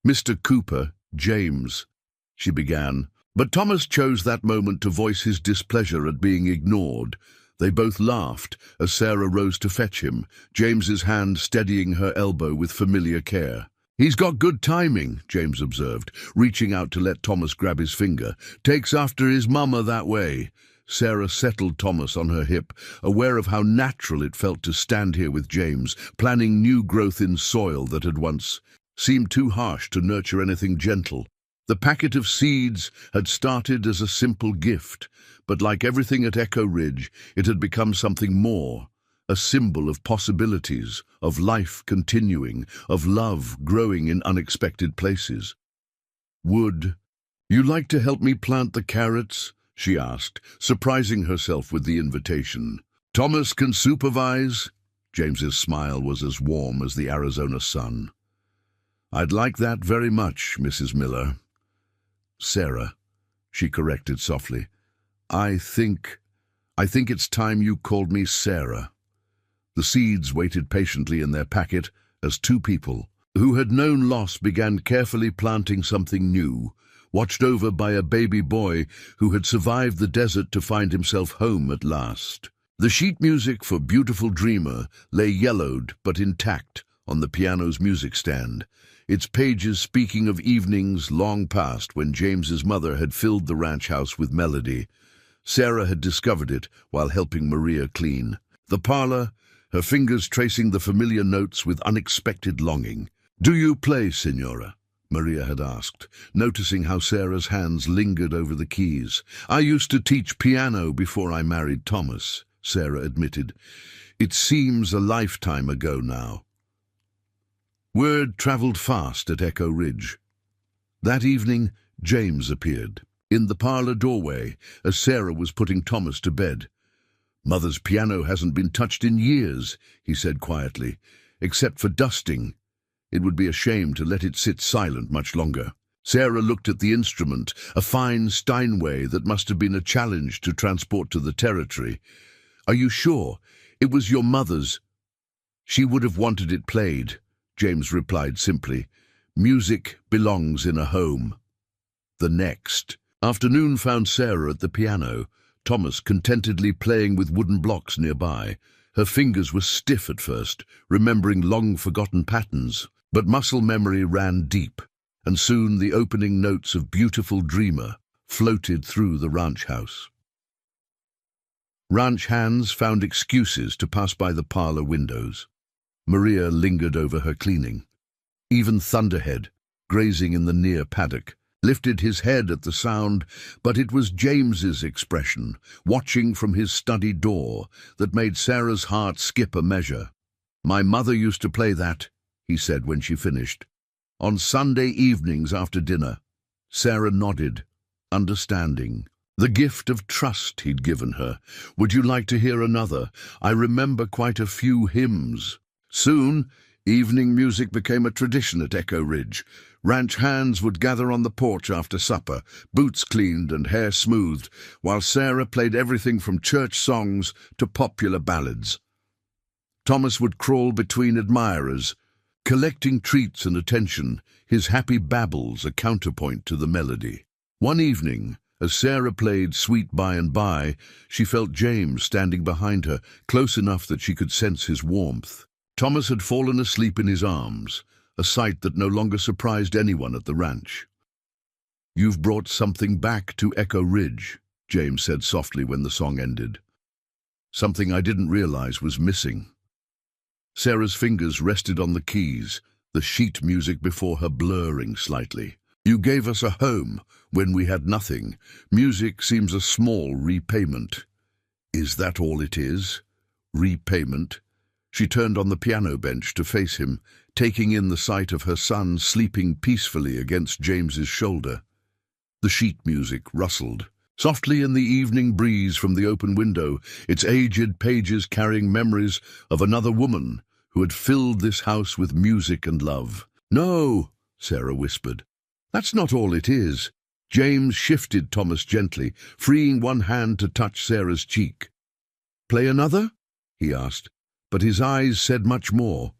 "Mr. Cooper, James," she began, but Thomas chose that moment to voice his displeasure at being ignored. They both laughed as Sarah rose to fetch him, James's hand steadying her elbow with familiar care. "He's got good timing," James observed, reaching out to let Thomas grab his finger. "Takes after his mama that way." Sarah settled Thomas on her hip, aware of how natural it felt to stand here with James, planning new growth in soil that had once seemed too harsh to nurture anything gentle. The packet of seeds had started as a simple gift, but like everything at Echo Ridge, it had become something more. A symbol of possibilities, of life continuing, of love growing in unexpected places. "Would you like to help me plant the carrots?" she asked, surprising herself with the invitation. "Thomas can supervise." James's smile was as warm as the Arizona sun. "I'd like that very much, Mrs. Miller." "Sarah," she corrected softly. I think it's time you called me Sarah." The seeds waited patiently in their packet as two people, who had known loss, began carefully planting something new, watched over by a baby boy who had survived the desert to find himself home at last. The sheet music for Beautiful Dreamer lay yellowed but intact on the piano's music stand, its pages speaking of evenings long past when James's mother had filled the ranch house with melody. Sarah had discovered it while helping Maria clean. The parlor, her fingers tracing the familiar notes with unexpected longing. "Do you play, Senora?" Maria had asked, noticing how Sarah's hands lingered over the keys. "I used to teach piano before I married Thomas," Sarah admitted. "It seems a lifetime ago now." Word traveled fast at Echo Ridge. That evening, James appeared in the parlor doorway as Sarah was putting Thomas to bed. "Mother's piano hasn't been touched in years," he said quietly, "except for dusting. It would be a shame to let it sit silent much longer." Sarah looked at the instrument, a fine Steinway that must have been a challenge to transport to the territory. "Are you sure? It was your mother's." "She would have wanted it played," James replied simply. "Music belongs in a home." The next afternoon found Sarah at the piano, Thomas contentedly playing with wooden blocks nearby. Her fingers were stiff at first, remembering long-forgotten patterns, but muscle memory ran deep, and soon the opening notes of Beautiful Dreamer floated through the ranch house. Ranch hands found excuses to pass by the parlor windows. Maria lingered over her cleaning. Even Thunderhead, grazing in the near paddock, lifted his head at the sound, but it was James's expression, watching from his study door, that made Sarah's heart skip a measure. "My mother used to play that," he said when she finished, "on Sunday evenings after dinner." Sarah nodded, understanding. The gift of trust he'd given her. "Would you like to hear another? I remember quite a few hymns." Soon, evening music became a tradition at Echo Ridge. Ranch hands would gather on the porch after supper, boots cleaned and hair smoothed, while Sarah played everything from church songs to popular ballads. Thomas would crawl between admirers, collecting treats and attention, his happy babbles a counterpoint to the melody. One evening, as Sarah played Sweet By and By, she felt James standing behind her, close enough that she could sense his warmth. Thomas had fallen asleep in his arms, a sight that no longer surprised anyone at the ranch. "You've brought something back to Echo Ridge," James said softly when the song ended. "Something I didn't realize was missing." Sarah's fingers rested on the keys, the sheet music before her blurring slightly. "You gave us a home when we had nothing. Music seems a small repayment." "Is that all it is? Repayment?" She turned on the piano bench to face him, taking in the sight of her son sleeping peacefully against James's shoulder. The sheet music rustled softly in the evening breeze from the open window, its aged pages carrying memories of another woman who had filled this house with music and love. "No," Sarah whispered. "That's not all it is." James shifted Thomas gently, freeing one hand to touch Sarah's cheek. "Play another?" he asked, but his eyes said much more.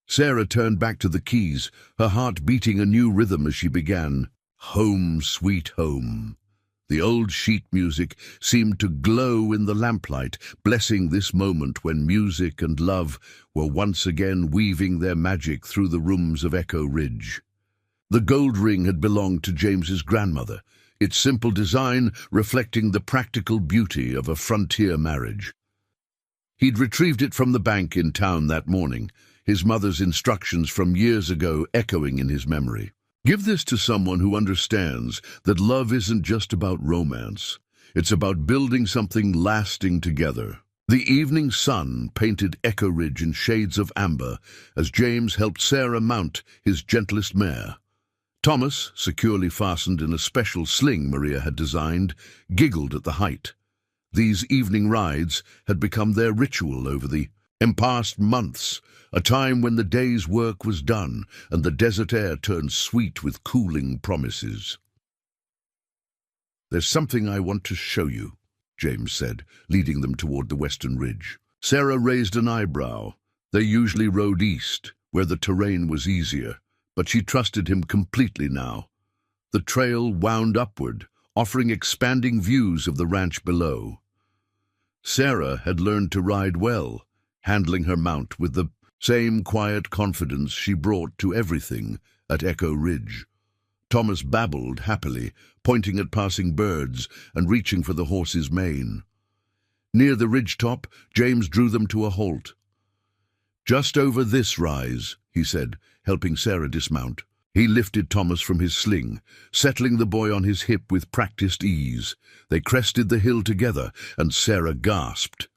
Sarah turned back to the keys, her heart beating a new rhythm as she began, "Home, Sweet Home." The old sheet music seemed to glow in the lamplight, blessing this moment when music and love were once again weaving their magic through the rooms of Echo Ridge. The gold ring had belonged to James's grandmother, its simple design reflecting the practical beauty of a frontier marriage. He'd retrieved it from the bank in town that morning, his mother's instructions from years ago echoing in his memory. "Give this to someone who understands that love isn't just about romance. It's about building something lasting together." The evening sun painted Echo Ridge in shades of amber as James helped Sarah mount his gentlest mare. Thomas, securely fastened in a special sling Maria had designed, giggled at the height. These evening rides had become their ritual over the past months, a time when the day's work was done and the desert air turned sweet with cooling promises. "There's something I want to show you," James said, leading them toward the Western Ridge. Sarah raised an eyebrow. They usually rode east, where the terrain was easier, but she trusted him completely now. The trail wound upward, offering expanding views of the ranch below. Sarah had learned to ride well, handling her mount with the same quiet confidence she brought to everything at Echo Ridge. Thomas babbled happily, pointing at passing birds and reaching for the horse's mane. Near the ridgetop, James drew them to a halt. "Just over this rise," he said, helping Sarah dismount. He lifted Thomas from his sling, settling the boy on his hip with practiced ease. They crested the hill together, and Sarah gasped.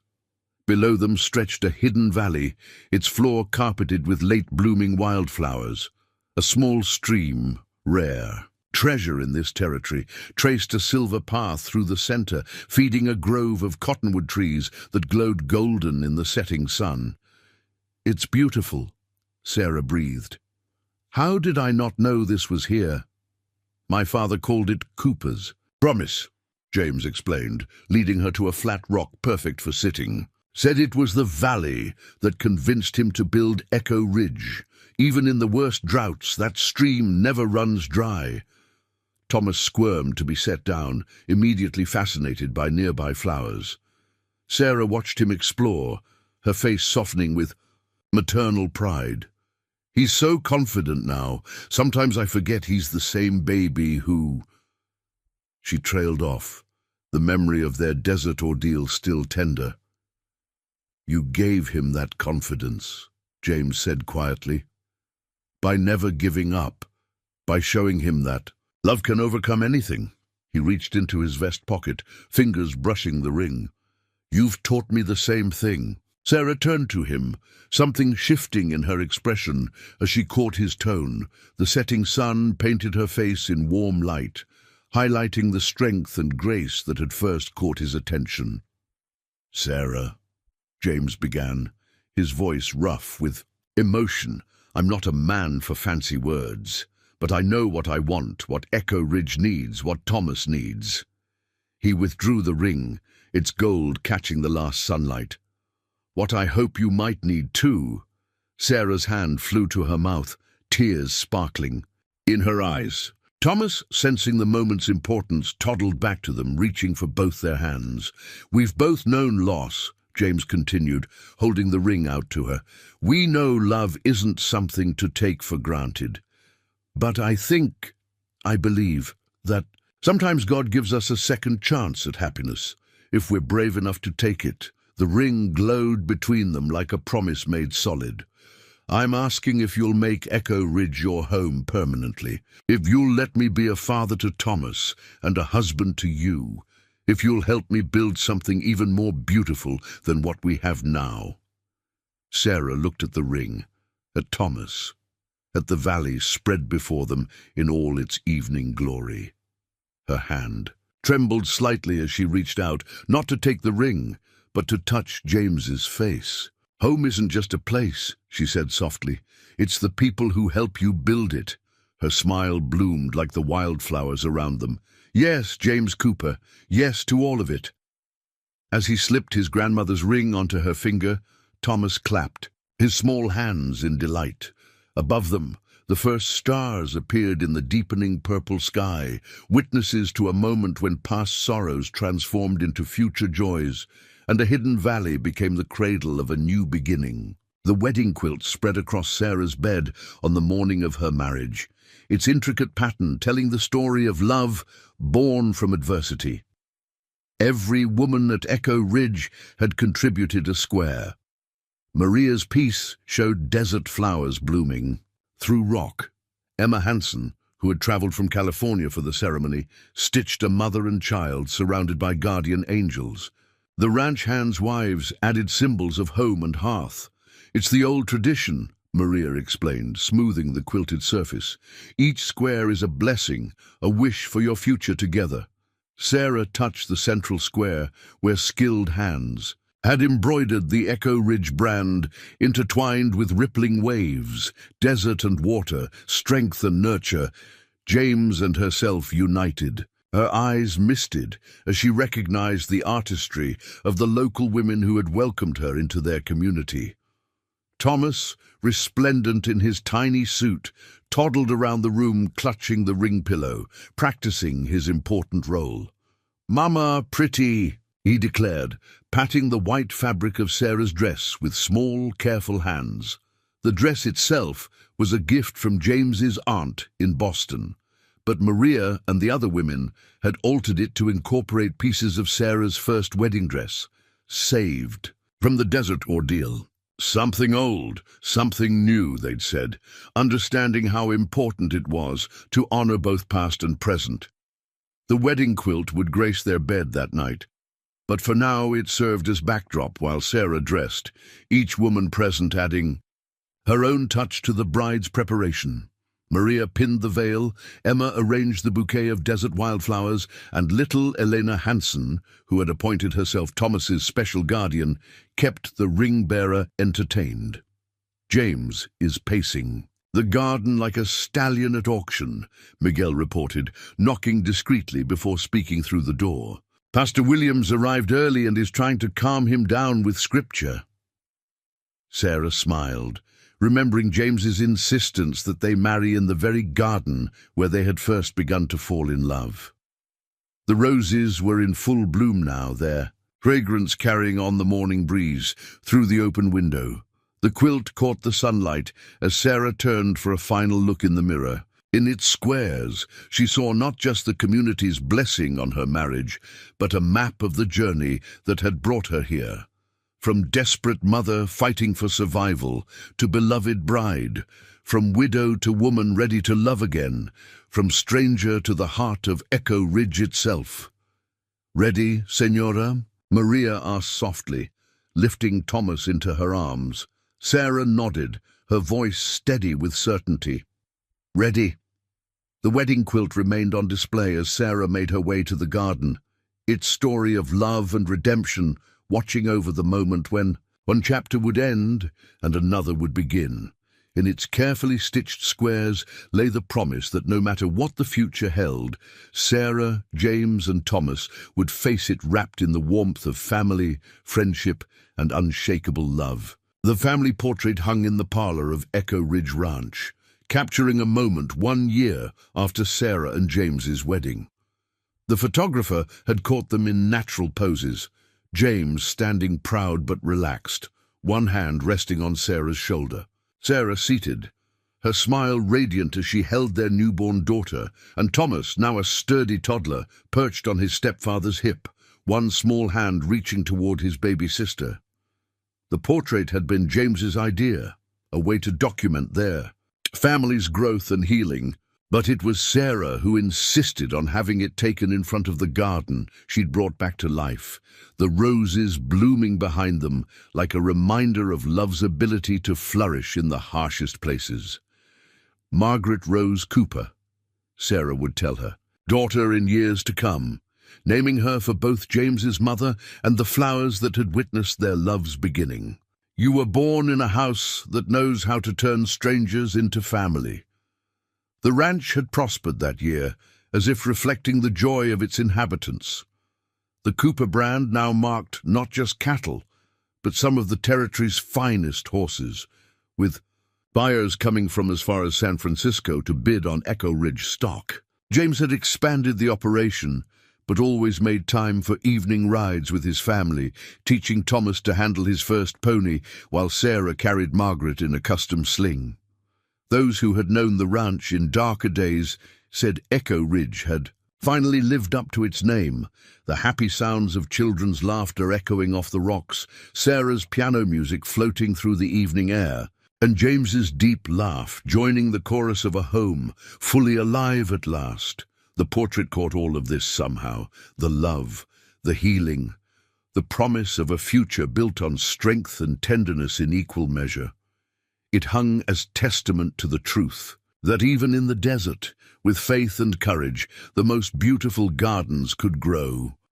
Below them stretched a hidden valley, its floor carpeted with late-blooming wildflowers. A small stream, rare, treasure in this territory, traced a silver path through the center, feeding a grove of cottonwood trees that glowed golden in the setting sun. "It's beautiful," Sarah breathed. "How did I not know this was here?" "My father called it Cooper's." "Promise," James explained, leading her to a flat rock perfect for sitting. "Said it was the valley that convinced him to build Echo Ridge. Even in the worst droughts, that stream never runs dry." Thomas squirmed to be set down, immediately fascinated by nearby flowers. Sarah watched him explore, her face softening with maternal pride. "He's so confident now. Sometimes I forget he's the same baby who—" She trailed off, the memory of their desert ordeal still tender. "You gave him that confidence," James said quietly. "By never giving up, by showing him that love can overcome anything." He reached into his vest pocket, fingers brushing the ring. "You've taught me the same thing." Sarah turned to him, something shifting in her expression as she caught his tone. The setting sun painted her face in warm light, highlighting the strength and grace that had first caught his attention. "Sarah," James began, his voice rough with emotion, "I'm not a man for fancy words, but I know what I want, what Echo Ridge needs, what Thomas needs." He withdrew the ring, its gold catching the last sunlight. "What I hope you might need too." Sarah's hand flew to her mouth, tears sparkling in her eyes. Thomas, sensing the moment's importance, toddled back to them, reaching for both their hands. "We've both known loss," James continued, holding the ring out to her. "We know love isn't something to take for granted. But I believe, that sometimes God gives us a second chance at happiness, if we're brave enough to take it." The ring glowed between them like a promise made solid. "I'm asking if you'll make Echo Ridge your home permanently, if you'll let me be a father to Thomas and a husband to you, if you'll help me build something even more beautiful than what we have now." Sarah looked at the ring, at Thomas, at the valley spread before them in all its evening glory. Her hand trembled slightly as she reached out, not to take the ring, but to touch James's face. "Home isn't just a place," she said softly. "It's the people who help you build it." Her smile bloomed like the wildflowers around them. "Yes, James Cooper, yes to all of it." As he slipped his grandmother's ring onto her finger, Thomas clapped, his small hands in delight. Above them, the first stars appeared in the deepening purple sky, witnesses to a moment when past sorrows transformed into future joys, and a hidden valley became the cradle of a new beginning. The wedding quilt spread across Sarah's bed on the morning of her marriage, its intricate pattern telling the story of love born from adversity. Every woman at Echo Ridge had contributed a square. Maria's piece showed desert flowers blooming. Through rock, Emma Hansen, who had traveled from California for the ceremony, stitched a mother and child surrounded by guardian angels. The ranch hands' wives added symbols of home and hearth. "It's the old tradition," Maria explained, smoothing the quilted surface. "Each square is a blessing, a wish for your future together." Sarah touched the central square, where skilled hands had embroidered the Echo Ridge brand, intertwined with rippling waves, desert and water, strength and nurture. James and herself united. Her eyes misted as she recognized the artistry of the local women who had welcomed her into their community. Thomas, resplendent in his tiny suit, toddled around the room clutching the ring pillow, practicing his important role. "Mama, pretty," he declared, patting the white fabric of Sarah's dress with small, careful hands. The dress itself was a gift from James's aunt in Boston, but Maria and the other women had altered it to incorporate pieces of Sarah's first wedding dress, saved from the desert ordeal. "Something old, something new," they'd said, understanding how important it was to honor both past and present. The wedding quilt would grace their bed that night, but for now it served as backdrop while Sarah dressed, each woman present adding her own touch to the bride's preparation. Maria pinned the veil, Emma arranged the bouquet of desert wildflowers, and little Elena Hansen, who had appointed herself Thomas's special guardian, kept the ring-bearer entertained. James is pacing the garden like a stallion at auction, Miguel reported, knocking discreetly before speaking through the door. Pastor Williams arrived early and is trying to calm him down with scripture. Sarah smiled, remembering James's insistence that they marry in the very garden where they had first begun to fall in love. The roses were in full bloom now, their fragrance carrying on the morning breeze through the open window. The quilt caught the sunlight as Sarah turned for a final look in the mirror. In its squares, she saw not just the community's blessing on her marriage, but a map of the journey that had brought her here. From desperate mother fighting for survival to beloved bride, from widow to woman ready to love again, from stranger to the heart of Echo Ridge itself. "Ready, Senora?" Maria asked softly, lifting Thomas into her arms. Sarah nodded, her voice steady with certainty. "Ready." The wedding quilt remained on display as Sarah made her way to the garden, its story of love and redemption watching over the moment when one chapter would end and another would begin. In its carefully stitched squares lay the promise that no matter what the future held, Sarah, James, and Thomas would face it wrapped in the warmth of family, friendship, and unshakable love. The family portrait hung in the parlor of Echo Ridge Ranch, capturing a moment 1 year after Sarah and James's wedding. The photographer had caught them in natural poses, James standing proud but relaxed, one hand resting on Sarah's shoulder. Sarah seated, her smile radiant as she held their newborn daughter, and Thomas, now a sturdy toddler, perched on his stepfather's hip, one small hand reaching toward his baby sister. The portrait had been James's idea, a way to document their family's growth and healing, but it was Sarah who insisted on having it taken in front of the garden she'd brought back to life, the roses blooming behind them like a reminder of love's ability to flourish in the harshest places. Margaret Rose Cooper, Sarah would tell her, daughter in years to come, naming her for both James's mother and the flowers that had witnessed their love's beginning. "You were born in a house that knows how to turn strangers into family." The ranch had prospered that year, as if reflecting the joy of its inhabitants. The Cooper brand now marked not just cattle, but some of the territory's finest horses, with buyers coming from as far as San Francisco to bid on Echo Ridge stock. James had expanded the operation, but always made time for evening rides with his family, teaching Thomas to handle his first pony while Sarah carried Margaret in a custom sling. Those who had known the ranch in darker days said Echo Ridge had finally lived up to its name, the happy sounds of children's laughter echoing off the rocks, Sarah's piano music floating through the evening air, and James's deep laugh joining the chorus of a home, fully alive at last. The portrait caught all of this somehow, the love, the healing, the promise of a future built on strength and tenderness in equal measure. It hung as testament to the truth that even in the desert, with faith and courage, the most beautiful gardens could grow.